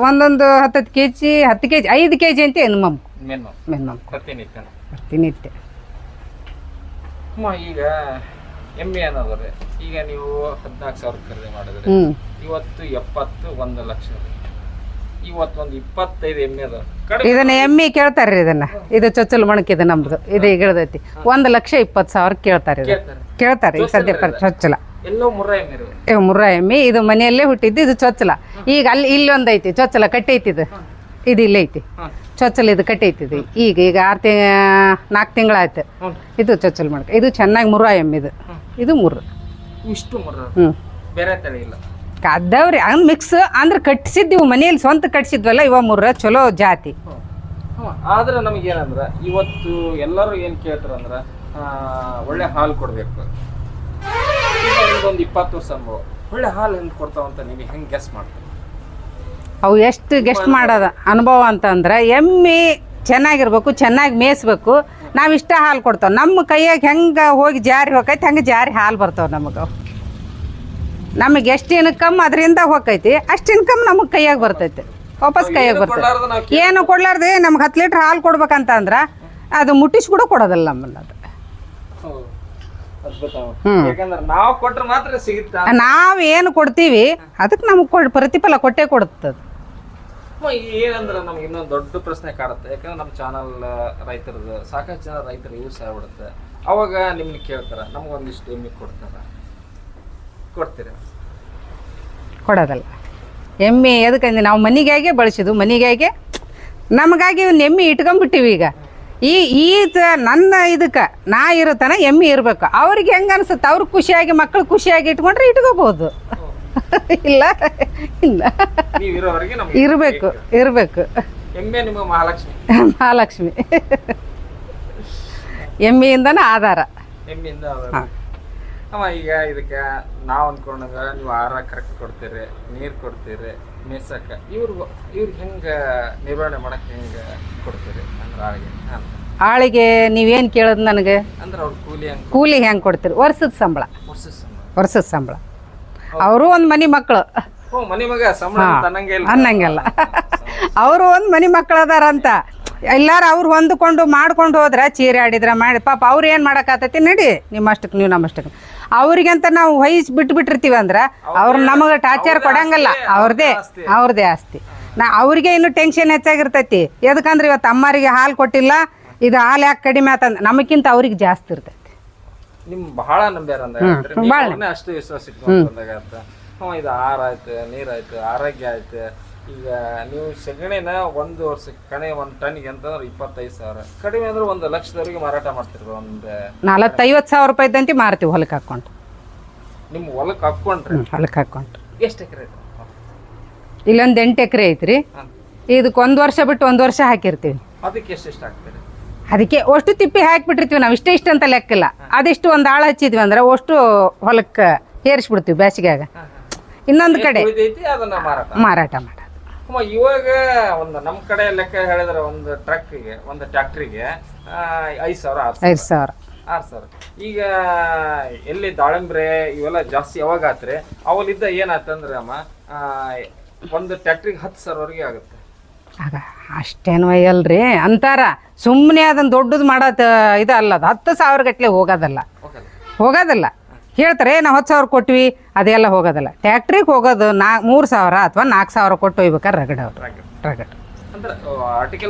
ಒಂದೊಂದು 10 kg 5 kg ಅಂತ ಮಿನಿಮಮ್ ಪ್ರತಿನಿತ್ಯ. ಈಗ ಎಮ್ಮೆ ಅನ್ನೋದ್ರೆ ಈಗ ನೀವು 14,000 ಖರೀದಿ ಮಾಡಿದ್ರೆ ಇವತ್ತು 70 1 ಲಕ್ಷ, ಇವತ್ತು ಒಂದು 25 ಎಮ್ಮೆ ಅದ. ಇದನ್ನ ಎಮ್ಮೆ ಕೇಳ್ತಾರ್ರಿ. ಇದನ್ನ ಇದು ಚೊಚ್ಚಲು ಮಣಕಿದೆ ನಮ್ದು. ಇದು ಇಳಿದೈತಿ 1,20,000 ಕೇಳ್ತಾರೆ ಈಗ ಸದ್ಯ ಚೊಚ್ಚಲ. ಮುರ್ರಾ ಎಮ್ಮೆ ಇದು ಮನೆಯಲ್ಲೇ ಹುಟ್ಟಿದ್ದು. ಇದು ಚೊಚ್ಚಲ. ಈಗ ಇಲ್ಲಿ ಒಂದೈತಿ ಚೊಚ್ಚಲ ಕಟ್ಟೈತಿ. ಇದು ಇಲ್ಲೈತಿ ಚೊಚ್ಚಲ, ಇದು ಕಟ್ಟೈತಿದು. ಈಗ 4 ತಿಂಗಳಾಯ್ತು. ಇದು ಚೊಚ್ಚಲು ಮಣಕ. ಇದು ಚೆನ್ನಾಗಿ ಮುರ್ರಾ ಎಮ್ಮೆ. ಇದು ಮುರ್ರ. ಬೇರೆ ತಳಿ ಇಲ್ಲ ಅದಾವ್ರಿ. ಹಂಗೆ ಮಿಕ್ಸ್ ಅಂದ್ರೆ ಕಟ್ಸಿದ್ದೀವಿ ಮನೆಯಲ್ಲಿ, ಸ್ವಂತ ಕಟ್ಸಿದ್ವಲ್ಲ. ಇವ ಮುರ್ರ ಚಲೋ ಜಾತಿ. ಆದ್ರೆ ನಮಗೇನಂದ್ರ ಇವತ್ತು ಎಲ್ಲರೂ ಏನ್ ಕೇಳ್ತಾರ ಅಂದ್ರ ಒಳ್ಳೆ ಹಾಲು ಕೊಡ್ಬೇಕು. ಒಂದು 20 ವರ್ಷ ಅನುಭವ, ಒಳ್ಳೆ ಹಾಲು ಹೆಂಗ್ ಕೊಡ್ತಾವಂತ ನೀವು ಹೆಂಗ್ ಗೆಸ್ ಮಾಡ್ತೀರಿ? ಅವು ಎಷ್ಟು ಗೆಸ್ಟ್ ಮಾಡೋದ ಅನುಭವ ಅಂತಂದ್ರೆ, ಎಮ್ಮೆ ಚೆನ್ನಾಗಿರ್ಬೇಕು, ಚೆನ್ನಾಗಿ ಮೇಯಿಸ್ಬೇಕು. ನಾವು ಇಷ್ಟ ಹಾಲು ಕೊಡ್ತಾವೆ. ನಮ್ಮ ಕೈಯಾಗ ಹೆಂಗೆ ಹೋಗಿ ಜಾರಿ ಹೋಗೈತೆ ಹಂಗೆ ಜಾರಿ ಹಾಲು ಬರ್ತಾವೆ ನಮಗೆ. ನಮಗೆ ಎಷ್ಟು ಇನ್ಕಮ್ ಅದರಿಂದ ಹೋಗೈತಿ ಅಷ್ಟು ಇನ್ಕಮ್ ನಮಗೆ ಕೈಯಾಗ ಬರ್ತೈತಿ, ವಾಪಸ್ ಕೈಯಾಗ ಬರ್ತೈತಿ. ಏನು ಕೊಡ್ಲಾರ್ದೆ ನಮ್ಗೆ 10 ಲೀಟ್ರ್ ಹಾಲು ಕೊಡ್ಬೇಕಂತ ಅಂದ್ರೆ ಅದು ಮುಟ್ಟಿಸಿ ಕೂಡ ಕೊಡೋದಿಲ್ಲ ನಮ್ಮನ್ನ ಅದು. ಯಾಕಂದ್ರೆ ನಾವು ಕೊಟ್ರೆ ಮಾತ್ರ ಸಿಗುತ್ತಾ. ನಾವು ಏನು ಕೊಡ್ತೀವಿ ಅದಕ್ಕೆ ನಮಗೆ ಪ್ರತಿಫಲ ಕೊಟ್ಟೇ ಕೊಡುತ್ತದೆ. ಏನಂದ್ರೆ ನಮ್ಗೆ ಇನ್ನೊಂದು ದೊಡ್ಡ ಪ್ರಶ್ನೆ ಕಾಡುತ್ತೆ. ಯಾಕಂದ್ರೆ ನಮ್ಮ ಚಾನಲ್ ರೈತರದ್ದು ಸಾಕಷ್ಟು ಜನ ರೈತರು ಯೂಸ್ ಆಗ್ಬಿಡುತ್ತೆ. ಅವಾಗ ನಿಮ್ಗೆ ಕೇಳ್ತಾರ, ನಮ್ಗೊಂದಿಷ್ಟು ಎಮ್ಮೆ ಕೊಡ್ತಾರ, ಕೊಡ್ತೀರ? ಕೊಡೋದಲ್ಲ. ಎಮ್ಮೆ ಎದಕ್ಕಂದ್ರೆ ನಾವು ಮನೆಗಾಗೆ ಬಳಸಿದ್ವು, ಮನೆಗಾಗೆ ನಮಗಾಗಿ ಒಂದು ಎಮ್ಮೆ ಇಟ್ಕೊಂಡ್ಬಿಟ್ಟಿವಿ. ಈಗ ನನ್ನ ಇದಕ್ಕೆ ನಾ ಇರುತ್ತಾನ ಎಮ್ಮೆ ಇರಬೇಕು. ಅವ್ರಿಗೆ ಹೆಂಗೆ ಅನ್ಸುತ್ತೆ, ಅವ್ರಿಗೆ ಖುಷಿಯಾಗಿ ಮಕ್ಕಳು ಖುಷಿಯಾಗಿ ಇಟ್ಕೊಂಡ್ರೆ ಇಟ್ಕೋಬೋದು. ಇಲ್ಲ ಇಲ್ಲ ಇರಬೇಕು. ಎಮ್ಮೆ ನಿಮ್ಮ ಮಹಾಲಕ್ಷ್ಮಿ. ಮಹಾಲಕ್ಷ್ಮಿ ಎಮ್ಮೆಯಿಂದನೇ ಆಧಾರ. ಎಮ್ಮೆಯಿಂದ ಅಮ್ಮ ಈಗ ಇದಕ್ಕೆ ನಾವು ಅನ್ಕೊಂಡಾಗ ನೀವು ಆಹಾರ ಕರೆಕ್ಟ್ ಕೊಡ್ತೀರಿ, ನೀರು ಕೊಡ್ತೀರಿ, ಮೇಸಕ್ಕೆ ಇವ್ರಿಗೆ ಹೆಂಗೆ ನಿರ್ವಹಣೆ ಮಾಡಕ್ಕೆ ಹೆಂಗೆ ಕೊಡ್ತೀರಿ? ಅಂದ್ರೆ ಆಳಿಗೆ ನೀವೇನು ಕೇಳೋದು ನನಗೆ ಅಂದ್ರೆ ಅವ್ರ ಕೂಲಿ ಹೆಂಗೆ ಕೊಡ್ತೀರಿ? ವರ್ಷದ ಸಂಬಳ. ಅವರು ಒಂದು ಮನೆ ಮಕ್ಕಳು ಅನ್ನಂಗಿಲ್ಲ. ಅವರು ಒಂದು ಮನೆ ಮಕ್ಕಳು ಅದಾರಂತ ಎಲ್ಲಾರು ಅವ್ರು ಹೊಂದ್ಕೊಂಡು ಮಾಡ್ಕೊಂಡು ಹೋದ್ರೆ ಚೀರೆ ಆಡಿದ್ರೆ ಮಾಡಿ ಪಾಪ ಅವ್ರು ಏನು ಮಾಡೋಕ್ಕಾಗ್ತೈತಿ, ನಡಿ ನಿಮ್ಮಷ್ಟಕ್ಕೆ ನೀವು ನಮ್ಮಷ್ಟಕ್ಕೆ. ಅವ್ರಿಗಂತ ನಾವು ವಹಿಸಿ ಬಿಟ್ಟಿರ್ತೀವಿ ಅಂದ್ರೆ ಅವ್ರು ನಮಗೆ ಟಾರ್ಚರ್ ಕೊಡಂಗಲ್ಲ. ಅವ್ರದ್ದೇ ಆಸ್ತಿ. ಅವ್ರಿಗೆ ಇನ್ನೂ ಟೆನ್ಷನ್ ಹೆಚ್ಚಾಗಿರ್ತೈತಿ. ಎದಕ್ಕಂದ್ರೆ ಇವತ್ತು ಅಮ್ಮರಿಗೆ ಹಾಲು ಕೊಟ್ಟಿಲ್ಲ, ಇದು ಹಾಲು ಯಾಕೆ ಕಡಿಮೆ ಆತಂದ್ರೆ ನಮಗಿಂತ ಅವ್ರಿಗೆ ಜಾಸ್ತಿ ಇರ್ತೈತಿ. ನಿಮ್ ಬಹಳ ನಂಬ್ಯಾರ ಅಂದಾಗ ಅಷ್ಟು ವಿಶ್ವಾಸ ಇಟ್ಕೊಂಡಾಗ ಇದು ಆಹಾರ ಆಯ್ತು, ನೀರಾಯ್ತು, ಆರೋಗ್ಯ ಆಯ್ತು. ಈಗ ನೀವು ಸಗಣಿನ ಒಂದು ವರ್ಷಕ್ಕೆ ಕಣೆ 1 ಟನ್ಗೆ ಅಂತಂದ್ರೆ 25,000, ಕಡಿಮೆ ಅಂದ್ರೆ 1 ಲಕ್ಷದವರೆಗೆ ಮಾರಾಟ ಮಾಡ್ತಿರ್ಬೋದು. ಒಂದು 40-50 ಸಾವಿರ ರೂಪಾಯಿ ಇದ್ದಂತೆ ಮಾರ್ತೀವಿ ಹೊಲಕ್ಕೆ ಹಾಕೊಂಡು. ನಿಮ್ಮ ಹೊಲಕ್ಕೆ ಹಾಕೊಂಡ್ರೆ ಎಷ್ಟು ಎಕರೆ ಐತೆ? ಇಲ್ಲೊಂದು 8 ಎಕರೆ ಐತ್ರಿ. ಇದಕ್ಕೆ 1 ವರ್ಷ ಬಿಟ್ಟು 1 ವರ್ಷ ಹಾಕಿರ್ತೀವಿ. ಅದಕ್ಕೆ ಎಷ್ಟು ಹಾಕ್ತೀರಿ? ಅದಕ್ಕೆ ಅಷ್ಟು ತಿಪ್ಪಿ ಹಾಕಿಬಿಟ್ಟಿರ್ತೀವಿ ನಾವು. ಇಷ್ಟ ಅಂತ ಲೆಕ್ಕಿಲ್ಲ. ಅದಿಷ್ಟು ಒಂದು ಆಳು ಹಚ್ಚಿದ್ವಿ ಅಂದ್ರೆ ಅಷ್ಟು ಹೊಲಕ್ಕೆ ಹೇರಿಸ್ಬಿಡ್ತೀವಿ ಬೇಸಿಗೆಯಾಗ. ಇನ್ನೊಂದು ಕಡೆ ಮಾರಾಟ ಮಾಡೋದು. ಇವಾಗ ಒಂದು ನಮ್ಮ ಕಡೆ ಲೆಕ್ಕ ಹೇಳಿದ್ರೆ ಒಂದು ಟ್ರಕ್ಕಿಗೆ, ಒಂದು ಟ್ರ್ಯಾಕ್ಟ್ರಿಗೆ 5,000 6,000. ಈಗ ಎಲ್ಲಿ ದಾಳಿಂಬ್ರೆ ಇವೆಲ್ಲ ಜಾಸ್ತಿ ಯಾವಾಗ ಆತ್ರಿ ಅವಲ್ಲಿದ್ದ ಏನಾಯ್ತಂದ್ರೆ ಅಮ್ಮ ಒಂದು ಟ್ರ್ಯಾಕ್ಟ್ರಿಗೆ 10,000 ಆಗುತ್ತೆ. ಆಗ ಅಷ್ಟೇನು ಒಯ್ಯಲ್ರಿ ಅಂತಾರ. ಸುಮ್ಮನೆ ಅದನ್ನು ದೊಡ್ಡದು ಮಾಡೋದು ಇದು ಅಲ್ಲದು. 10,000 ಗಟ್ಟಲೆ ಹೋಗೋದಿಲ್ಲ. ಹೇಳ್ತಾರೆ ನಾವು 10,000 ಕೊಟ್ವಿ, ಅದೆಲ್ಲ ಹೋಗೋದಿಲ್ಲ. ಟ್ಯಾಕ್ಟ್ರಿಗೆ ಹೋಗೋದು 3,000 ಅಥವಾ 4,000 ಕೊಟ್ಟು ಒಯ್ಬೇಕಾರೆ ರಗಡ್.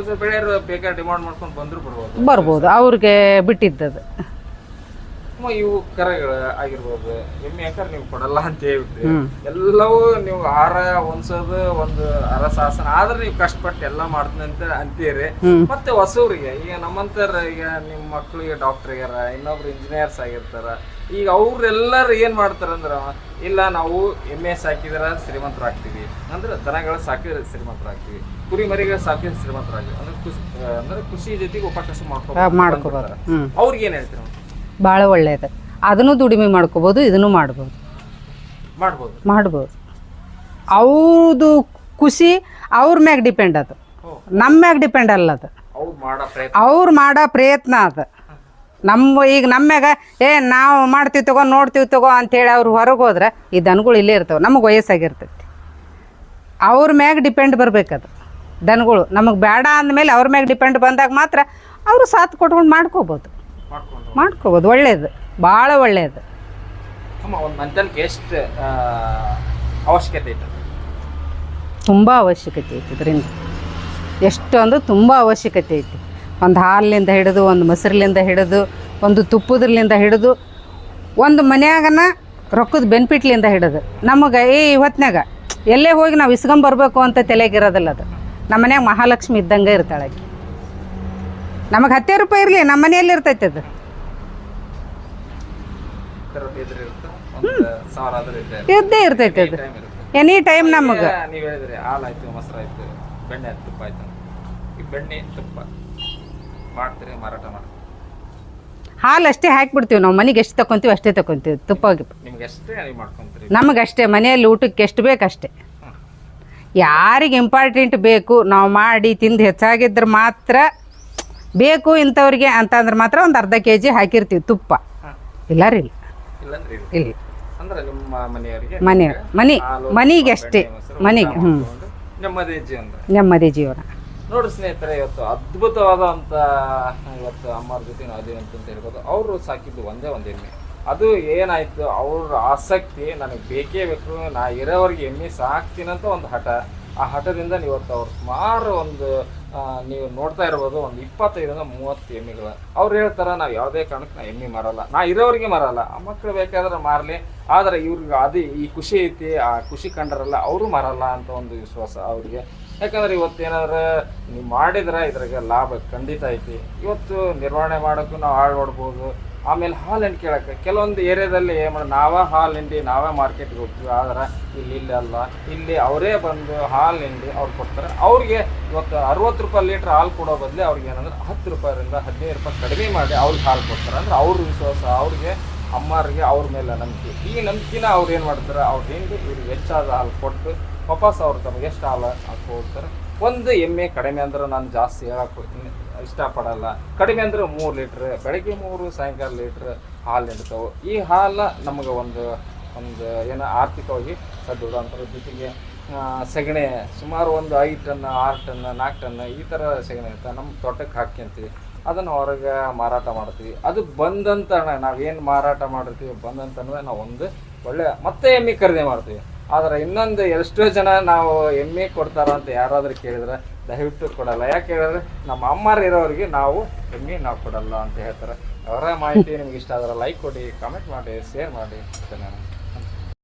ಬರ್ಬೋದು, ಅವ್ರಿಗೆ ಬಿಟ್ಟಿದ್ದದು. ಇವು ಕರಗಳು ಆಗಿರ್ಬೋದು, ಎಮ್ಮೆ ಯಾಕಂದ್ರೆ ನೀವು ಕೊಡಲ್ಲ ಅಂತ ಹೇಳ್ಬಿಟ್ರಿ. ಎಲ್ಲವೂ ನೀವು ಆಹಾರ ಹೊಂದ್ಸೋದು ಒಂದು ಅರಸಾಸನ ಆದ್ರೆ ನೀವು ಕಷ್ಟಪಟ್ಟು ಎಲ್ಲ ಮಾಡ್ತೀನಿ ಅಂತ ಅಂತೀರಿ. ಮತ್ತೆ ಹೊಸವ್ರಿಗೆ ಈಗ ನಮ್ಮಂತರ ಈಗ ನಿಮ್ಮ ಮಕ್ಳಿಗೆ ಡಾಕ್ಟರ್ ಆಗ್ಯಾರ, ಇನ್ನೊಬ್ರು ಇಂಜಿನಿಯರ್ಸ್ ಆಗಿರ್ತಾರ. ಈಗ ಅವ್ರೆಲ್ಲರೂ ಏನ್ ಮಾಡ್ತಾರಂದ್ರ, ಇಲ್ಲ ನಾವು ಎಮ್ಮೆ ಸಾಕಿದ್ರ ಶ್ರೀಮಂತರಾಗ್ತೀವಿ, ಅಂದ್ರೆ ದನಗಳು ಸಾಕಿದ್ರೆ ಶ್ರೀಮಂತರಾಗ್ತೀವಿ, ಕುರಿ ಮರಿಗಳು ಸಾಕಿದ್ರೆ ಶ್ರೀಮಂತರಾಗ್ತೀವಿ ಅಂದ್ರೆ ಖುಷಿ ಜೊತೆಗೆ ಉಪಕಾಸ ಮಾಡ್ಕೋಬಾರ. ಅವ್ರಿಗೆ ಏನ್ ಹೇಳ್ತೀರ? ಭಾಳ ಒಳ್ಳೆಯದು. ಅದನ್ನು ದುಡಿಮೆ ಮಾಡ್ಕೋಬೋದು, ಇದನ್ನು ಮಾಡ್ಬೋದು. ಅವ್ರದ್ದು ಖುಷಿ ಅವ್ರ ಮ್ಯಾಗ ಡಿಪೆಂಡ್. ಅದು ನಮ್ಮ ಮ್ಯಾಗ ಡಿಪೆಂಡ್ ಅಲ್ಲ. ಅದು ಅವ್ರು ಮಾಡೋ ಪ್ರಯತ್ನ. ಅದು ಈಗ ನಮ್ಮ್ಯಾಗ ನಾವು ಮಾಡ್ತೀವಿ ತಗೋ, ನೋಡ್ತೀವಿ ತಗೋ ಅಂಥೇಳಿ ಅವ್ರು ಹೊರಗೆ ಹೋದ್ರೆ ಈ ದನಗಳು ಇಲ್ಲೇ ಇರ್ತವೆ. ನಮಗೆ ವಯಸ್ಸಾಗಿರ್ತೈತಿ. ಅವ್ರ ಮ್ಯಾಗ ಡಿಪೆಂಡ್ ಬರ್ಬೇಕದು. ದನಗಳು ನಮಗೆ ಬೇಡ ಅಂದಮೇಲೆ ಅವ್ರ ಮ್ಯಾಗ ಡಿಪೆಂಡ್ ಬಂದಾಗ ಮಾತ್ರ ಅವರು ಸಾಥ್ ಕೊಟ್ಕೊಂಡು ಮಾಡ್ಕೋಬೋದು. ಒಳ್ಳೇದು, ಭಾಳ ಒಳ್ಳೆಯದು. ಎಷ್ಟು ಅವಶ್ಯಕತೆ ಐತೆ? ತುಂಬ ಅವಶ್ಯಕತೆ ಐತಿ. ಇದರಿಂದ ಎಷ್ಟು ಅಂದ್ರೆ ತುಂಬ ಅವಶ್ಯಕತೆ ಐತಿ. ಒಂದು ಹಾಲಿನಿಂದ ಹಿಡಿದು, ಒಂದು ಮೊಸರಿನಿಂದ ಹಿಡಿದು, ಒಂದು ತುಪ್ಪದ್ರಲಿಂದ ಹಿಡಿದು, ಒಂದು ಮನ್ಯಾಗನ ರೊಕ್ಕದ ಬೆನಿಫಿಟ್ಲಿಂದ ಹಿಡಿದು ನಮಗೆ ಇವತ್ತಿನಾಗ ಎಲ್ಲೇ ಹೋಗಿ ನಾವು ಇಸ್ಕೊಂಬರ್ಬೇಕು ಅಂತ ತಲೆಗಿರೋದಿಲ್ಲ. ಅದು ನಮ್ಮ ಮನ್ಯಾಗ ಮಹಾಲಕ್ಷ್ಮಿ ಇದ್ದಂಗೆ ಇರ್ತಾಳೆ. ನಮಗೆ 10 ರೂಪಾಯಿ ಇರಲಿ, ನಮ್ಮ ಮನೆಯಲ್ಲಿ ಇರ್ತೈತೆ ಅದು. ಇದ್ದೇ ಇರ್ತೈತೆ ಅದು ಎನಿ ಟೈಮ್. ನಮಗೆ ನೀವು ಹೇಳಿದ್ರಿ ಹಾಲಾಯ್ತು, ಮೊಸರಾಯ್ತು, ಬೆಣ್ಣೆ ಆಯ್ತು, ತುಪ್ಪ ಆಯ್ತು. ಈ ಬೆಣ್ಣೆ ತುಪ್ಪ ಮಾಡ್ತೀರಿ, ಮಾರಾಟ ಮಾಡ್ತೀವಿ? ಹಾಲು ಅಷ್ಟೇ ಹಾಕಿಬಿಡ್ತೀವಿ ನಾವು. ಮನೆಗೆ ಎಷ್ಟು ತಗೊತೀವಿ ಅಷ್ಟೇ ತಗೊತೀವಿ. ತುಪ್ಪ ನಿಮ್ಗೆ ಅಷ್ಟೇ ಮಾಡ್ಕೊಂತೀರಿ? ನಮಗಷ್ಟೇ, ಮನೆಯಲ್ಲಿ ಊಟಕ್ಕೆ ಎಷ್ಟು ಬೇಕು ಅಷ್ಟೇ. ಯಾರಿಗೆ ಇಂಪಾರ್ಟೆಂಟ್ ಬೇಕು ನಾವು ಮಾಡಿ ತಿಂದು ಹೆಚ್ಚಾಗಿದ್ರೆ ಮಾತ್ರ ಬೇಕು ಇಂಥವ್ರಿಗೆ ಅಂತಂದ್ರೆ ಮಾತ್ರ ಒಂದು ಅರ್ಧ kg ಹಾಕಿರ್ತೀವಿ ತುಪ್ಪ. ಇಲ್ಲ. ಅಂದ್ರೆ ನಿಮ್ಮ ಮನೆಯವರಿಗೆ ಮನೆಗೆ ಅಷ್ಟೇ, ಮನೆಗೆ. ನೆಮ್ಮದಿ ಜೀವನ. ನೆಮ್ಮದಿ ಜೀವನ. ನೋಡಿ ಸ್ನೇಹಿತರೆ, ಇವತ್ತು ಅದ್ಭುತವಾದಂಥ ಇವತ್ತು ಅಮ್ಮರ ಜೊತೆ ನಾವು ಅದೇನು ಅಂತ ಹೇಳ್ಬೋದು. ಅವರು ಸಾಕಿದ್ದು ಒಂದೇ ಒಂದು ಎಮ್ಮೆ. ಅದು ಏನಾಯ್ತು, ಅವ್ರ ಆಸಕ್ತಿ ನನಗೆ ಬೇಕೇ ಬೇಕು, ನಾ ಇರೋವರೆಗೆ ಎಮ್ಮೆ ಸಾಕ್ತೀನಂತ ಒಂದು ಹಠ. ಆ ಹಠದಿಂದ ಇವತ್ತು ಅವ್ರು ಸುಮಾರು ಒಂದು ನೀವು ನೋಡ್ತಾ ಇರ್ಬೋದು, ಒಂದು 25-30 ಎಮ್ಮೆಗಳು. ಅವ್ರು ಹೇಳ್ತಾರೆ, ನಾವು ಯಾವುದೇ ಕಾರಣಕ್ಕೆ ನಾ ಎಮ್ಮೆ ಮಾರಲ್ಲ, ನಾ ಇರೋರಿಗೆ ಮಾರಲ್ಲ, ಆ ಮಕ್ಕಳು ಬೇಕಾದ್ರೆ ಮಾರಲಿ, ಆದರೆ ಇವ್ರಿಗೆ ಅದು ಈ ಖುಷಿ ಐತಿ, ಆ ಖುಷಿ ಕಂಡ್ರಲ್ಲ ಅವರು ಮಾರಲ್ಲ ಅಂತ ಒಂದು ವಿಶ್ವಾಸ ಅವ್ರಿಗೆ. ಯಾಕಂದ್ರೆ ಇವತ್ತೇನಾದ್ರೆ ನೀವು ಮಾಡಿದ್ರೆ ಇದ್ರಾಗ ಲಾಭ ಖಂಡಿತ ಐತಿ. ಇವತ್ತು ನಿರ್ವಹಣೆ ಮಾಡೋಕ್ಕೂ ನಾವು ಹಾಳು ನೋಡ್ಬೋದು. ಆಮೇಲೆ ಹಾಲು ಹಿಂಡಿ ಕೇಳಕ್ಕೆ ಕೆಲವೊಂದು ಏರಿಯಾದಲ್ಲಿ ನಾವೇ ಹಾಲು ಹಿಂಡಿ ನಾವೇ ಮಾರ್ಕೆಟ್ಗೆ ಹೋಗ್ತೀವಿ, ಆದ್ರೆ ಇಲ್ಲಿ ಅಲ್ಲ, ಇಲ್ಲಿ ಅವರೇ ಬಂದು ಹಾಲು ಹಿಂಡಿ ಅವ್ರು ಕೊಡ್ತಾರೆ. ಅವ್ರಿಗೆ ಇವತ್ತು 60 ರೂಪಾಯಿ ಲೀಟ್ರ್ ಹಾಲು ಕೊಡೋ ಬದಲು ಅವ್ರಿಗೆ ಏನಂದ್ರೆ 10 ರೂಪಾಯಿಂದ 15 ರೂಪಾಯಿ ಕಡಿಮೆ ಮಾಡಿ ಅವ್ರಿಗೆ ಹಾಲು ಕೊಡ್ತಾರೆ. ಅಂದ್ರೆ ಅವ್ರ ವಿಶ್ವಾಸ, ಅವ್ರಿಗೆ ಅಮ್ಮರಿಗೆ ಅವ್ರ ಮೇಲೆ ನಂಬಿಕೆ. ಈ ನಂಬಿಕೆನ ಅವ್ರು ಏನು ಮಾಡ್ತಾರೆ, ಅವ್ರು ಹಿಂಡಿ ಇವ್ರಿಗೆ ಹೆಚ್ಚಾದ ಹಾಲು ಕೊಟ್ಟು ವಾಪಸ್ ಅವ್ರು ತಮಗೆ ಎಷ್ಟು ಹಾಲು ಹಾಕಿ ಹೋಗ್ತಾರೆ. ಒಂದು ಎಮ್ಮೆ ಕಡಿಮೆ ಅಂದ್ರೆ ನಾನು ಜಾಸ್ತಿ ಹೇಳಕ್ಕೆ ಇಷ್ಟಪಡಲ್ಲ. ಕಡಿಮೆ ಅಂದರೆ 3 ಲೀಟ್ರ್, ಬೆಳಗ್ಗೆ 3, ಸಾಯಂಕಾಲ ಲೀಟ್ರ್ ಹಾಲು ನೀಡ್ತಾವೆ. ಈ ಹಾಲು ನಮಗೆ ಒಂದು ಏನೋ ಆರ್ಥಿಕವಾಗಿ ಸದೃಢ ಅಂತ. ಜೊತೆಗೆ ಸಗಣಿ ಸುಮಾರು ಒಂದು 5 ಟನ್ 6 ಟನ್ 4 ಟನ್ ಈ ಥರ ಸಗಣಿ ಇರುತ್ತೆ. ನಮ್ಮ ತೋಟಕ್ಕೆ ಹಾಕ್ಯಂತೀವಿ, ಅದನ್ನು ಹೊರಗೆ ಮಾರಾಟ ಮಾಡ್ತೀವಿ. ಅದು ಬಂದಂತ ನಾವೇನು ಮಾರಾಟ ಮಾಡಿರ್ತೀವಿ ಬಂದಂತನೂ ನಾವು ಒಂದು ಒಳ್ಳೆ ಮತ್ತೆ ಎಮ್ಮೆ ಖರೀದಿ ಮಾಡ್ತೀವಿ. ಆದರೆ ಇನ್ನೊಂದು ಎಷ್ಟೋ ಜನ ನಾವು ಎಮ್ಮೆ ಕೊಡ್ತಾರ ಅಂತ ಯಾರಾದರೂ ಕೇಳಿದ್ರೆ ದಯವಿಟ್ಟು ಕೊಡಲ್ಲ. ಯಾಕೆ ಹೇಳಿದ್ರೆ ನಮ್ಮ ಅಮ್ಮರು ಇರೋರಿಗೆ ನಾವು ಎಮ್ಮೆ ನಾವು ಕೊಡಲ್ಲ ಅಂತ ಹೇಳ್ತಾರೆ. ಅವರ ಮಾಹಿತಿ ನಿಮ್ಗೆ ಇಷ್ಟ ಆದ್ರೆ ಲೈಕ್ ಕೊಡಿ, ಕಾಮೆಂಟ್ ಮಾಡಿ, ಶೇರ್ ಮಾಡಿ. ಧನ್ಯವಾದ.